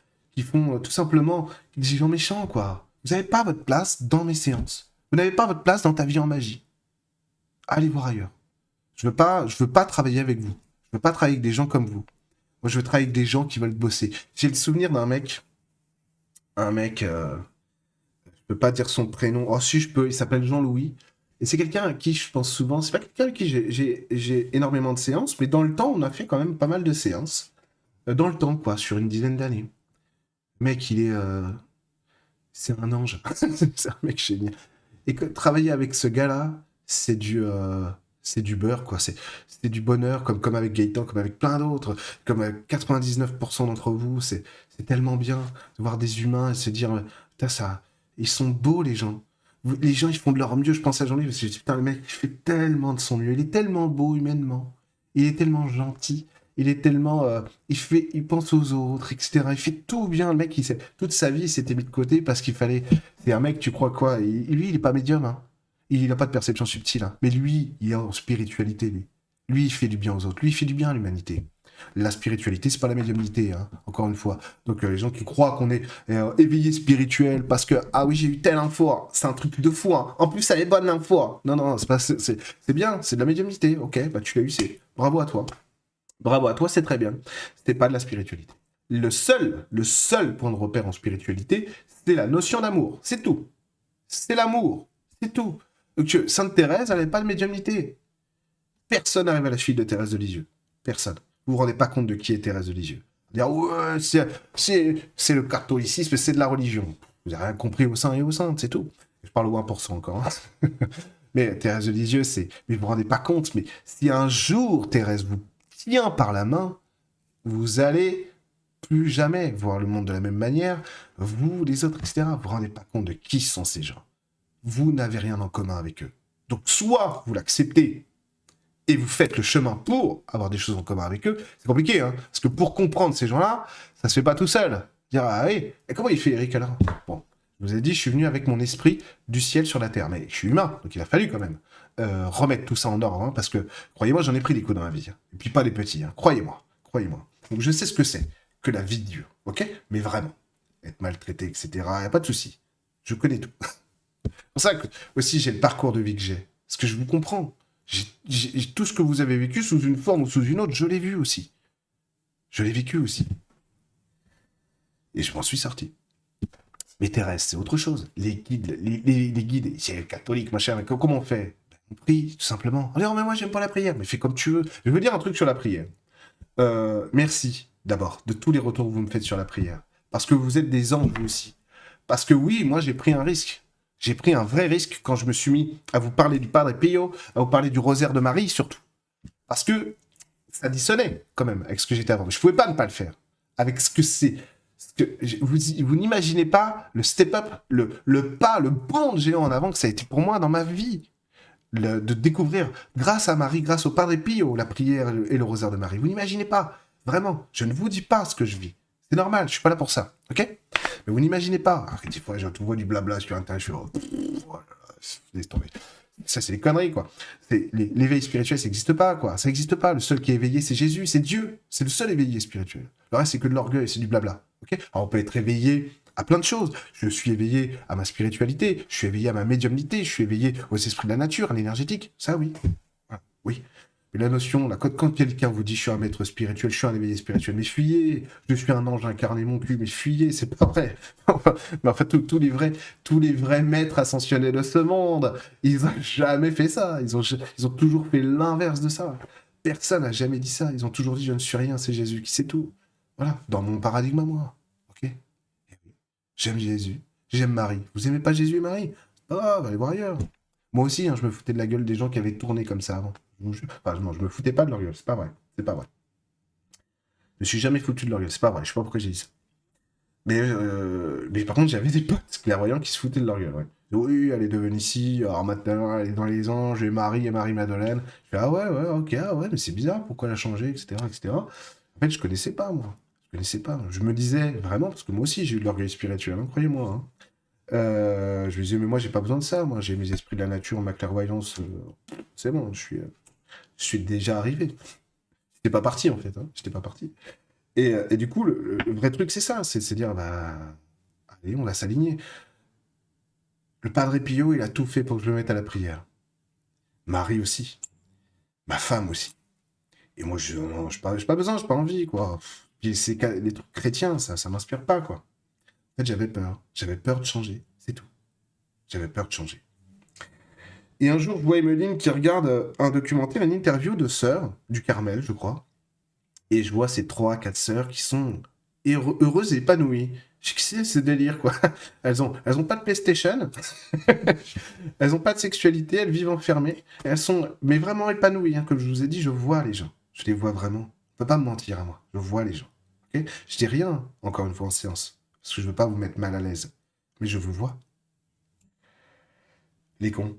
tout simplement des gens méchants, quoi. Vous n'avez pas votre place dans mes séances. Vous n'avez pas votre place dans ta vie en magie. Allez voir ailleurs. Je veux pas travailler avec vous. Je veux pas travailler avec des gens comme vous. Moi, je veux travailler avec des gens qui veulent bosser. J'ai le souvenir d'un mec, je peux pas dire son prénom. Oh si, je peux. Il s'appelle Jean-Louis. Et c'est quelqu'un à qui je pense souvent. C'est pas quelqu'un avec qui j'ai énormément de séances, mais dans le temps, on a fait quand même pas mal de séances. Dans le temps, quoi, sur une dizaine d'années. Mec, c'est un ange. C'est un mec génial. Et que travailler avec ce gars-là, c'est du beurre, quoi. C'est du bonheur, comme avec Gaëtan, comme avec plein d'autres, comme avec 99% d'entre vous. C'est tellement bien de voir des humains et se dire, putain, ils sont beaux, les gens. Les gens, ils font de leur mieux. Je pense à Jean-Louis parce que je dis, putain, le mec, il fait tellement de son mieux. Il est tellement beau humainement. Il est tellement gentil. Il est tellement, il pense aux autres, etc. Il fait tout bien. Le mec, toute sa vie, il s'était mis de côté parce qu'il fallait. C'est un mec, tu crois quoi? Lui, il est pas médium, hein. Il n'a pas de perception subtile, hein. Mais lui, il est en spiritualité, lui. Lui, il fait du bien aux autres. Lui, il fait du bien à l'humanité. La spiritualité, c'est pas la médiumnité, hein, encore une fois. Donc, les gens qui croient qu'on est éveillé spirituel parce que, ah oui, j'ai eu telle info, hein, c'est un truc de fou, hein. En plus, elle est bonne l'info, hein. Non, non, c'est bien, c'est de la médiumnité. Ok, bah tu l'as eu, c'est bravo à toi. Bravo à toi, c'est très bien. C'était pas de la spiritualité. Le seul point de repère en spiritualité, c'est la notion d'amour. C'est tout. C'est l'amour. C'est tout. Donc, Sainte Thérèse, elle n'avait pas de médiumnité. Personne n'arrive à la cheville de Thérèse de Lisieux. Personne. Vous vous rendez pas compte de qui est Thérèse de Lisieux. Dire, ouais, c'est le catholicisme, c'est de la religion. Vous n'avez rien compris au sein et au sein, c'est tout. Je parle au 1% encore. Hein. Mais Thérèse de Lisieux, mais vous vous rendez pas compte, mais si un jour Thérèse vous tient par la main, vous allez plus jamais voir le monde de la même manière, vous, les autres, etc. Vous vous rendez pas compte de qui sont ces gens. Vous n'avez rien en commun avec eux. Donc soit vous l'acceptez et vous faites le chemin pour avoir des choses en commun avec eux. C'est compliqué, hein, parce que pour comprendre ces gens-là, ça se fait pas tout seul. Dire, ah oui, et comment il fait Eric alors? Bon, je vous ai dit, je suis venu avec mon esprit du ciel sur la terre, mais je suis humain, donc il a fallu quand même remettre tout ça en ordre, hein, parce que, croyez-moi, j'en ai pris des coups dans ma vie, hein, et puis pas des petits, hein, croyez-moi. Donc je sais ce que c'est que la vie de Dieu, ok? Mais vraiment, être maltraité, etc., y a pas de souci. Je connais tout. C'est pour ça que, aussi, j'ai le parcours de vie que j'ai, parce que je vous comprends. Tout ce que vous avez vécu sous une forme ou sous une autre, je l'ai vu aussi. Je l'ai vécu aussi. Et je m'en suis sorti. Mais Thérèse, c'est autre chose. Les guides, les guides, c'est catholique, machin, mais comment on fait? On prie, tout simplement. Oh non, mais moi, j'aime pas la prière. Mais fais comme tu veux. Je veux dire un truc sur la prière. Merci, d'abord, de tous les retours que vous me faites sur la prière. Parce que vous êtes des anges, vous aussi. Parce que oui, moi, j'ai pris un risque. J'ai pris un vrai risque quand je me suis mis à vous parler du Padre Pio, à vous parler du rosaire de Marie, surtout. Parce que ça dissonnait, quand même, avec ce que j'étais avant. Je pouvais pas ne pas le faire. Avec ce que c'est. Vous n'imaginez pas le step-up, le pas, le bond de géant en avant que ça a été pour moi dans ma vie. De découvrir, grâce à Marie, grâce au Padre Pio, la prière et le rosaire de Marie. Vous n'imaginez pas. Vraiment. Je ne vous dis pas ce que je vis. C'est normal, je suis pas là pour ça. Ok? Mais vous n'imaginez pas. Des fois, je vois du blabla sur Internet, je suis laisse tomber. Ça, c'est des conneries, quoi. L'éveil spirituel, ça n'existe pas, quoi. Ça n'existe pas. Le seul qui est éveillé, c'est Jésus, c'est Dieu. C'est le seul éveillé spirituel. Le reste, c'est que de l'orgueil, c'est du blabla. Ok? Alors, on peut être éveillé à plein de choses. Je suis éveillé à ma spiritualité, je suis éveillé à ma médiumnité, je suis éveillé aux esprits de la nature, à l'énergétique. Ça, oui. Voilà. Oui. Mais la notion, là, quand quelqu'un vous dit je suis un maître spirituel, je suis un éveillé spirituel, mais fuyez, je suis un ange incarné mon cul, mais fuyez, c'est pas vrai. Mais en fait, tous les vrais maîtres ascensionnés de ce monde, ils n'ont jamais fait ça. Ils ont toujours fait l'inverse de ça. Personne n'a jamais dit ça. Ils ont toujours dit je ne suis rien, c'est Jésus qui sait tout. Voilà, dans mon paradigme à moi. Ok. J'aime Jésus, j'aime Marie. Vous aimez pas Jésus et Marie? Ah, allez voir ailleurs. Moi aussi, hein, je me foutais de la gueule des gens qui avaient tourné comme ça avant. Enfin, non, je me foutais pas de leur gueule, c'est pas vrai. C'est pas vrai. Je me suis jamais foutu de leur gueule, c'est pas vrai. Je sais pas pourquoi j'ai dit ça. Mais par contre, j'avais des potes clairvoyants qui se foutaient de leur gueule, ouais. Oui, elle est devenue ici, alors maintenant elle est dans les anges, et Marie-Madeleine. Je fais, ah ouais, ok, ah ouais, mais c'est bizarre, pourquoi elle a changé, etc., etc. En fait, je connaissais pas, moi. Je connaissais pas. Je me disais, vraiment, parce que moi aussi j'ai eu de l'orgueil spirituel, hein, croyez-moi. Hein. Je me disais, mais moi j'ai pas besoin de ça, moi j'ai mes esprits de la nature, ma clairvoyance, c'est bon, je suis déjà arrivé. J'étais pas parti en fait, hein. J'étais pas parti. Et du coup, le vrai truc c'est ça, c'est dire, bah, allez, on va s'aligner. Le Padre Pio, il a tout fait pour que je me mette à la prière. Marie aussi. Ma femme aussi. Et moi, j'ai pas besoin, j'ai pas envie, quoi. Puis les trucs chrétiens, ça m'inspire pas, quoi. En fait, j'avais peur. J'avais peur de changer, c'est tout. J'avais peur de changer. Et un jour, je vois Emeline qui regarde un documentaire, une interview de sœurs du Carmel, je crois. Et je vois ces 3, 4 sœurs qui sont heureuses et épanouies. Je sais que c'est ce délire, quoi. Elles ont pas de PlayStation, elles ont pas de sexualité, elles vivent enfermées. Elles sont, mais vraiment épanouies, hein. Comme je vous ai dit, je vois les gens. Je les vois vraiment. On peut pas me mentir à moi. Je vois les gens. Ok, je dis rien, encore une fois, en séance. Parce que je veux pas vous mettre mal à l'aise. Mais je vous vois. Les cons.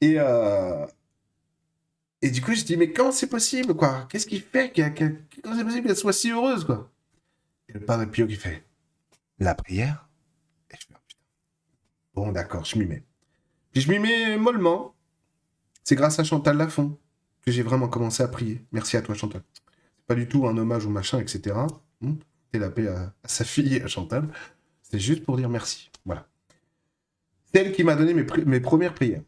Et, euh, et du coup, je dis, mais comment c'est possible, quoi? Qu'est-ce qui fait comment c'est possible qu'elle soit si heureuse, quoi? Et le Padre Pio qui fait, la prière? Et je fais, ah, putain. Bon, d'accord, je m'y mets. Puis je m'y mets mollement. C'est grâce à Chantal Lafont que j'ai vraiment commencé à prier. Merci à toi, Chantal. C'est pas du tout un hommage ou machin, etc. Et la paix à sa fille, à Chantal. C'est juste pour dire merci. Voilà. C'est elle qui m'a donné mes premières prières.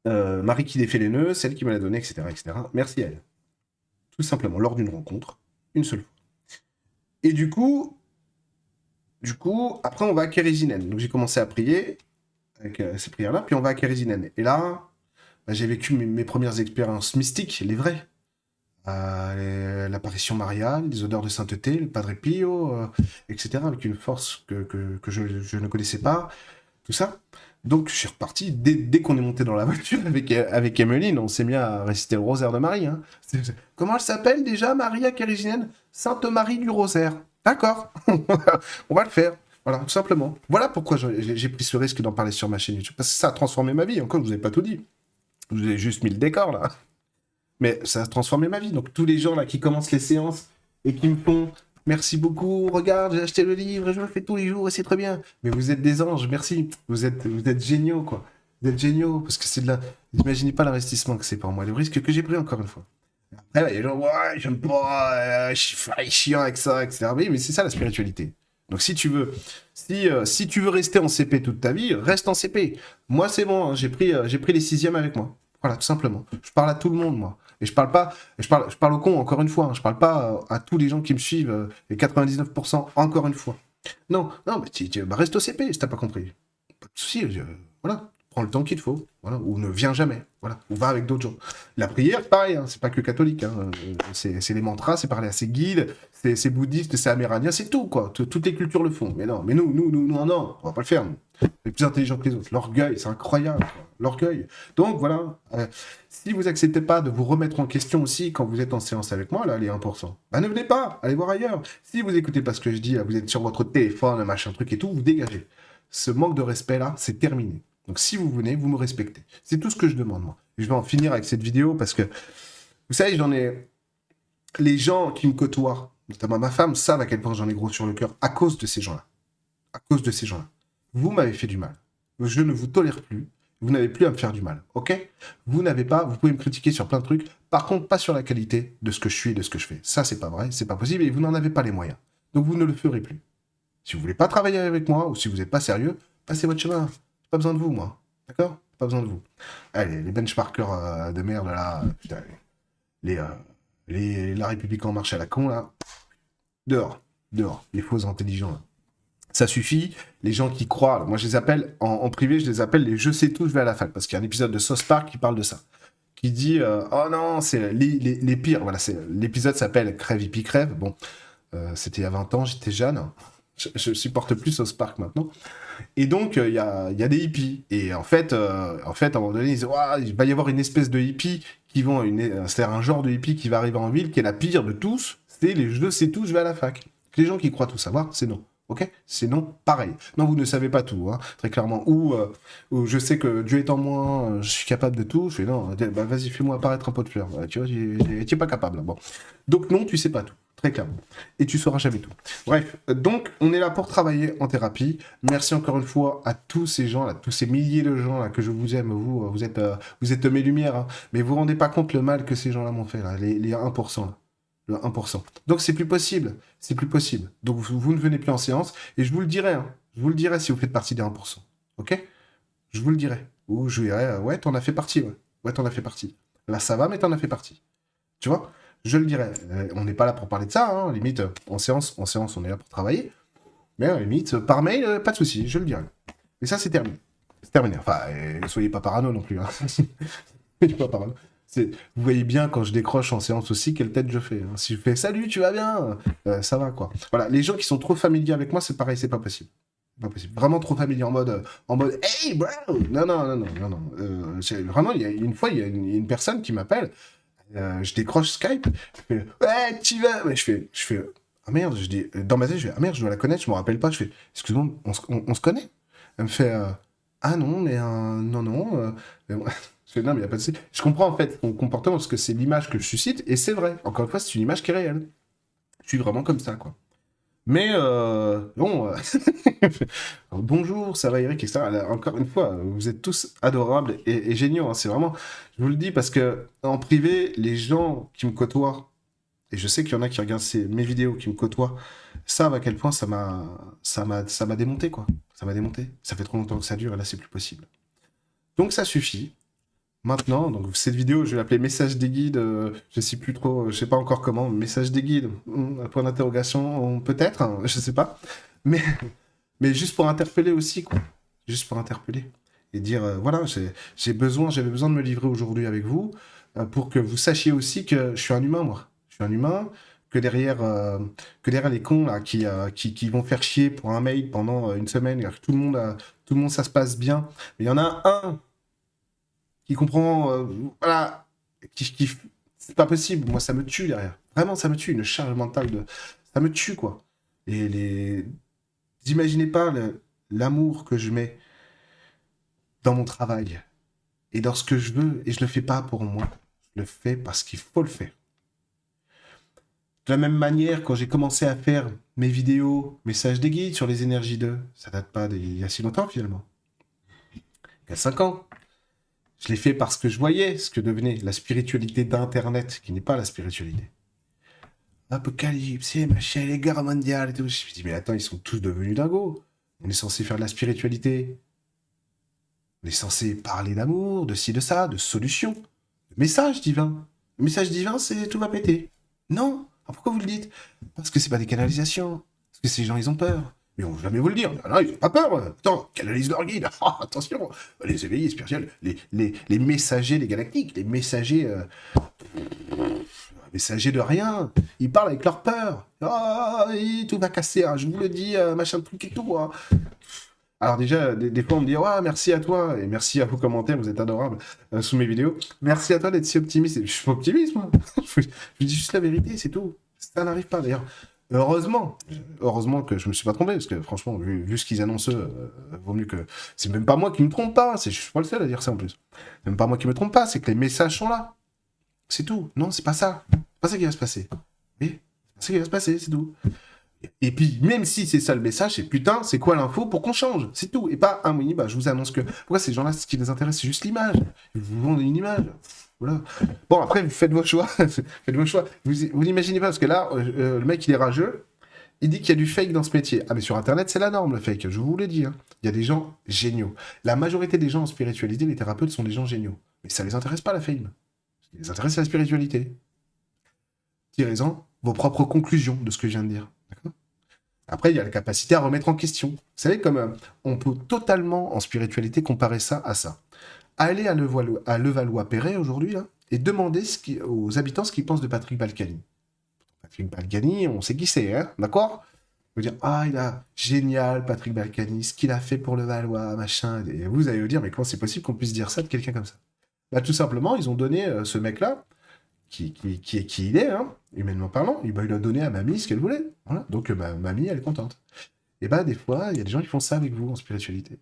Marie qui défait les nœuds, celle qui me l'a donné, etc., etc. Merci à elle. Tout simplement, lors d'une rencontre, une seule fois. Et du coup, après, on va à Kérisinen. Donc, j'ai commencé à prier avec ces prières-là, puis on va à Kérisinen. Et là, bah, j'ai vécu mes premières expériences mystiques, les vraies. L'apparition mariale, les odeurs de sainteté, le Padre Pio, etc., avec une force que je ne connaissais pas, tout ça. Donc je suis reparti, dès qu'on est monté dans la voiture avec Emeline, on s'est mis à réciter le rosaire de Marie. Hein. Comment elle s'appelle déjà, Maria Kérisinen? Sainte Marie du Rosaire. D'accord, on va le faire. Voilà, tout simplement. Voilà pourquoi j'ai pris ce risque d'en parler sur ma chaîne YouTube. Parce que ça a transformé ma vie. Encore, je vous ai pas tout dit. Je vous ai juste mis le décor, là. Mais ça a transformé ma vie. Donc tous les gens là qui commencent les séances et qui me font merci beaucoup, regarde, j'ai acheté le livre et je le fais tous les jours et c'est très bien. Mais vous êtes des anges, merci. Vous êtes géniaux, quoi. Vous êtes géniaux parce que c'est de la. Vous n'imaginez pas l'investissement que c'est pour moi, le risque que j'ai pris encore une fois. Après, il y a des gens, ouais, j'aime pas, je suis chiant avec ça, etc. Oui, mais c'est ça la spiritualité. Donc si tu veux, si tu veux rester en CP toute ta vie, reste en CP. Moi c'est bon, hein, j'ai pris les 6e avec moi. Voilà, tout simplement. Je parle à tout le monde, moi. Et je parle pas, je parle aux cons, encore une fois. Hein. Je parle pas à tous les gens qui me suivent, les 99%, encore une fois. Non, non, mais bah, reste au CP si t'as pas compris. Pas de souci, voilà. Prends le temps qu'il te faut, voilà. Ou ne viens jamais, voilà. Ou va avec d'autres gens. La prière, pareil, hein, c'est pas que catholique. Hein. C'est les mantras, c'est parler à ses guides, c'est bouddhiste, c'est amérindien, c'est tout, quoi. Toutes les cultures le font. Mais non, mais nous, non, on va pas le faire, nous. Les plus intelligents que les autres. L'orgueil, c'est incroyable, quoi. L'orgueil. Donc voilà, si vous acceptez pas de vous remettre en question aussi quand vous êtes en séance avec moi, là, les 1%, bah ne venez pas, allez voir ailleurs. Si vous écoutez pas ce que je dis, là, vous êtes sur votre téléphone, machin truc et tout, vous dégagez. Ce manque de respect là, c'est terminé. Donc si vous venez, vous me respectez. C'est tout ce que je demande, moi. Et je vais en finir avec cette vidéo parce que, vous savez, j'en ai... Les gens qui me côtoient, notamment ma femme, savent à quel point j'en ai gros sur le cœur à cause de ces gens-là. À cause de ces gens-là. Vous m'avez fait du mal. Je ne vous tolère plus. Vous n'avez plus à me faire du mal, ok? Vous n'avez pas, vous pouvez me critiquer sur plein de trucs, par contre, pas sur la qualité de ce que je suis et de ce que je fais. Ça, c'est pas vrai, c'est pas possible, et vous n'en avez pas les moyens. Donc vous ne le ferez plus. Si vous voulez pas travailler avec moi, ou si vous n'êtes pas sérieux, passez votre chemin. J'ai pas besoin de vous, moi. D'accord? Pas besoin de vous. Allez, les benchmarkers de merde, là, putain, la République en marche à la con, là, dehors, les faux intelligents, là. Ça suffit, les gens qui croient, moi je les appelle, en privé, je les appelle les je sais tout, je vais à la fac, parce qu'il y a un épisode de South Park qui parle de ça, qui dit, oh non, c'est les pires, voilà, l'épisode s'appelle Crève, hippie, crève, bon, c'était il y a 20 ans, j'étais jeune, je supporte plus South Park maintenant, et donc il y a des hippies, et en fait, à un moment donné, ils disent, oh, il va y avoir une espèce de hippie qui vont, c'est-à-dire un genre de hippie qui va arriver en ville, qui est la pire de tous, c'est les je sais tout, je vais à la fac. Les gens qui croient tout savoir, c'est non. Ok? C'est non, pareil. Non, vous ne savez pas tout, hein, très clairement. Ou je sais que Dieu est en moi, je suis capable de tout. Je fais non, bah, vas-y, fais-moi apparaître un pot de fleurs. Bah, tu vois, tu n'es pas capable. Bon. Donc non, tu sais pas tout, très clairement. Et tu sauras jamais tout. Bref, donc on est là pour travailler en thérapie. Merci encore une fois à tous ces gens, là, tous ces milliers de gens là que je vous aime. Vous êtes mes lumières, hein, mais vous vous rendez pas compte le mal que ces gens-là m'ont fait, là, les 1%. Là. Le 1%. Donc c'est plus possible. C'est plus possible. Donc vous ne venez plus en séance. Et je vous le dirai. Hein. Je vous le dirai si vous faites partie des 1%. Ok? Je vous le dirai. Ou je dirai, ouais, t'en as fait partie, ouais. Ouais, t'en as fait partie. Là, ça va, mais t'en as fait partie. Tu vois? Je le dirai. On n'est pas là pour parler de ça, hein. Limite, en séance, on est là pour travailler. Mais limite, par mail, pas de souci, je le dirai. Et ça, c'est terminé. C'est terminé. Enfin, soyez pas parano non plus. Hein. Soyez pas parano. Vous voyez bien quand je décroche en séance aussi quelle tête je fais. Hein. Si je fais salut, tu vas bien, ça va quoi. Voilà, les gens qui sont trop familiers avec moi, c'est pareil, c'est pas possible. Pas possible. Vraiment trop familier en mode hey bro. Non non non non non non. Vraiment, il y a une fois, il y a une personne qui m'appelle. Je décroche Skype. Je fais ouais tu vas. Mais je fais ah merde. Je dis dans ma tête je fais ah merde je dois la connaître. Je me rappelle pas. Je fais excuse-moi on se connaît. Elle me fait ah non mais non non. Je fais non mais y a pas de souci. Je comprends en fait mon comportement parce que c'est l'image que je suscite et c'est vrai. Encore une fois c'est une image qui est réelle. Je suis vraiment comme ça quoi. Mais bon, bonjour, ça va Eric, etc. Encore une fois, vous êtes tous adorables et géniaux. Hein, c'est vraiment, je vous le dis parce que en privé, les gens qui me côtoient, et je sais qu'il y en a qui regardent mes vidéos, qui me côtoient, savent à quel point ça m'a démonté quoi. Ça m'a démonté. Ça fait trop longtemps que ça dure et là c'est plus possible. Donc ça suffit. Maintenant, donc cette vidéo, je vais l'appeler message des guides, je sais plus trop, je sais pas encore comment, message des guides, point d'interrogation, peut-être, hein, je sais pas, mais, mais juste pour interpeller aussi, quoi, juste pour interpeller, et dire, voilà, j'avais besoin de me livrer aujourd'hui avec vous, pour que vous sachiez aussi que je suis un humain, moi, je suis un humain, que derrière les cons, là, qui vont faire chier pour un mail pendant une semaine, que tout le monde, ça se passe bien, mais il y en a un qui comprend, voilà, c'est pas possible. Moi, ça me tue derrière. Vraiment, ça me tue. Une charge mentale ça me tue, quoi. Et vous imaginez pas l'amour que je mets dans mon travail et dans ce que je veux. Et je le fais pas pour moi. Je le fais parce qu'il faut le faire. De la même manière, quand j'ai commencé à faire mes vidéos, messages des guides sur les énergies 2, ça date pas d'il y a si longtemps, finalement. Il y a 5 ans. Je l'ai fait parce que je voyais ce que devenait la spiritualité d'Internet, qui n'est pas la spiritualité. Apocalypse, machin, les guerres mondiales et tout. Je me suis dit, mais attends, ils sont tous devenus dingos. On est censé faire de la spiritualité. On est censé parler d'amour, de ci, de ça, de solutions, de messages divins. Le message divin, c'est tout va péter. Non. Alors pourquoi vous le dites? Parce que c'est pas des canalisations. Parce que ces gens, ils ont peur. Mais on va jamais vous le dire. Non, ils n'ont pas peur. Attends, canalise leur guide. Ah, attention. Les éveillés spirituels, les messagers, les galactiques, les messagers... messagers de rien. Ils parlent avec leur peur. Ah, tout va casser. Hein, je vous le dis, machin de truc et tout. Hein. Alors déjà, des fois, on me dit « Ouais, merci à toi. » Et merci à vos commentaires, vous êtes adorables sous mes vidéos. Merci à toi d'être si optimiste. Et je suis pas optimiste, moi. Je dis juste la vérité, c'est tout. Ça n'arrive pas, d'ailleurs. Heureusement que je me suis pas trompé, parce que franchement, vu ce qu'ils annoncent, vaut mieux que... C'est même pas moi qui me trompe pas, je suis pas le seul à dire ça en plus. Même pas moi qui me trompe pas, c'est que les messages sont là. C'est tout. Non, c'est pas ça. C'est pas ça qui va se passer. Oui, c'est ça qui va se passer, c'est tout. Et puis, même si c'est ça le message, c'est putain, c'est quoi l'info pour qu'on change? C'est tout. Et pas, ah oui, bah, je vous annonce que... Pourquoi ces gens-là, ce qui les intéresse, c'est juste l'image. Ils vous vendent une image. Voilà. Bon, après, vous faites vos choix. Faites vos choix. Vous n'imaginez pas, parce que là, le mec, il est rageux. Il dit qu'il y a du fake dans ce métier. Ah, mais sur Internet, c'est la norme, le fake. Je vous l'ai dit. Hein. Il y a des gens géniaux. La majorité des gens en spiritualité, les thérapeutes, sont des gens géniaux. Mais ça les intéresse pas, la fame. Ce qui les intéresse, c'est la spiritualité. Tirez-en vos propres conclusions de ce que je viens de dire. D'accord ? Après, il y a la capacité à remettre en question. Vous savez, comme on peut totalement, en spiritualité, comparer ça à ça. Aller à Levallois-Perret aujourd'hui, là, et demander aux habitants ce qu'ils pensent de Patrick Balkany. Patrick Balkany, on sait qui c'est, hein, d'accord? Vous dire, ah, il a génial, Patrick Balkany, ce qu'il a fait pour Levallois, machin. Et vous allez vous dire, mais comment c'est possible qu'on puisse dire ça de quelqu'un comme ça? Bah, tout simplement, ils ont donné ce mec-là, qui il est, hein, humainement parlant, il a donné à mamie ce qu'elle voulait. Voilà. Donc mamie, elle est contente. Et bah des fois, il y a des gens qui font ça avec vous en spiritualité.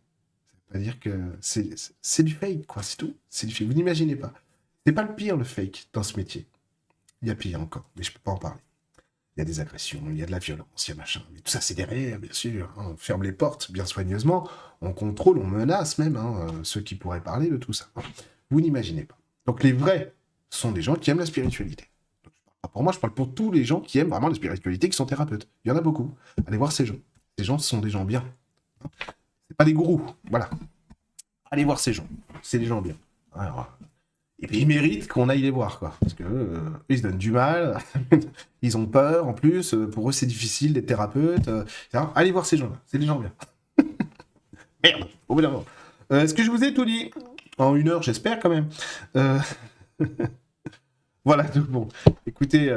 C'est-à-dire que c'est du fake, quoi, c'est tout. C'est du fake. Vous n'imaginez pas. C'est pas le pire, le fake, dans ce métier. Il y a pire encore, mais je peux pas en parler. Il y a des agressions, il y a de la violence, il y a machin. Mais tout ça, c'est derrière, bien sûr. Hein. On ferme les portes bien soigneusement, on contrôle, on menace même ceux qui pourraient parler de tout ça. Vous n'imaginez pas. Donc les vrais sont des gens qui aiment la spiritualité. Donc, pour moi, je parle pour tous les gens qui aiment vraiment la spiritualité, qui sont thérapeutes. Il y en a beaucoup. Allez voir ces gens. Ces gens sont des gens bien. C'est pas des gourous, voilà. Allez voir ces gens, c'est des gens bien. Alors, et puis ils méritent qu'on aille les voir, quoi. Parce que ils se donnent du mal, ils ont peur en plus, pour eux c'est difficile d'être thérapeute. Allez voir ces gens-là, c'est des gens bien. Merde, au bout d'un moment. Est-ce que je vous ai tout dit? En 1 heure, j'espère quand même. Euh, Voilà, donc bon. Écoutez,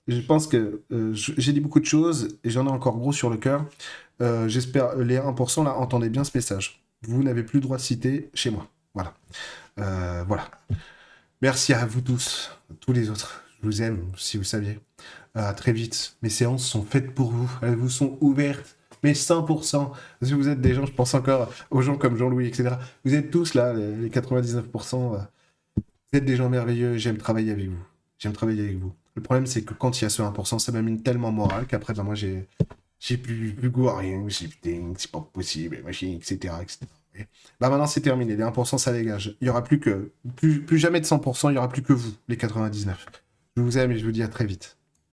je pense que j'ai dit beaucoup de choses et j'en ai encore gros sur le cœur. J'espère, les 1%, là, entendez bien ce message. Vous n'avez plus le droit de citer chez moi. Voilà. Voilà. Merci à vous tous, tous les autres. Je vous aime, si vous saviez. À très vite. Mes séances sont faites pour vous. Elles vous sont ouvertes. Mais 100%. Parce que vous êtes des gens, je pense encore aux gens comme Jean-Louis, etc. Vous êtes tous là, les 99%. Vous êtes des gens merveilleux et j'aime travailler avec vous. J'aime travailler avec vous. Le problème, c'est que quand il y a ce 1%, ça m'amène tellement moral qu'après, ben, moi, j'ai plus goût à rien. J'ai putain, c'est pas possible, machin, etc., etc. Et bah maintenant, c'est terminé. Les 1%, ça dégage. Il y aura plus jamais de 100%, il y aura plus que vous, les 99. Je vous aime et je vous dis à très vite.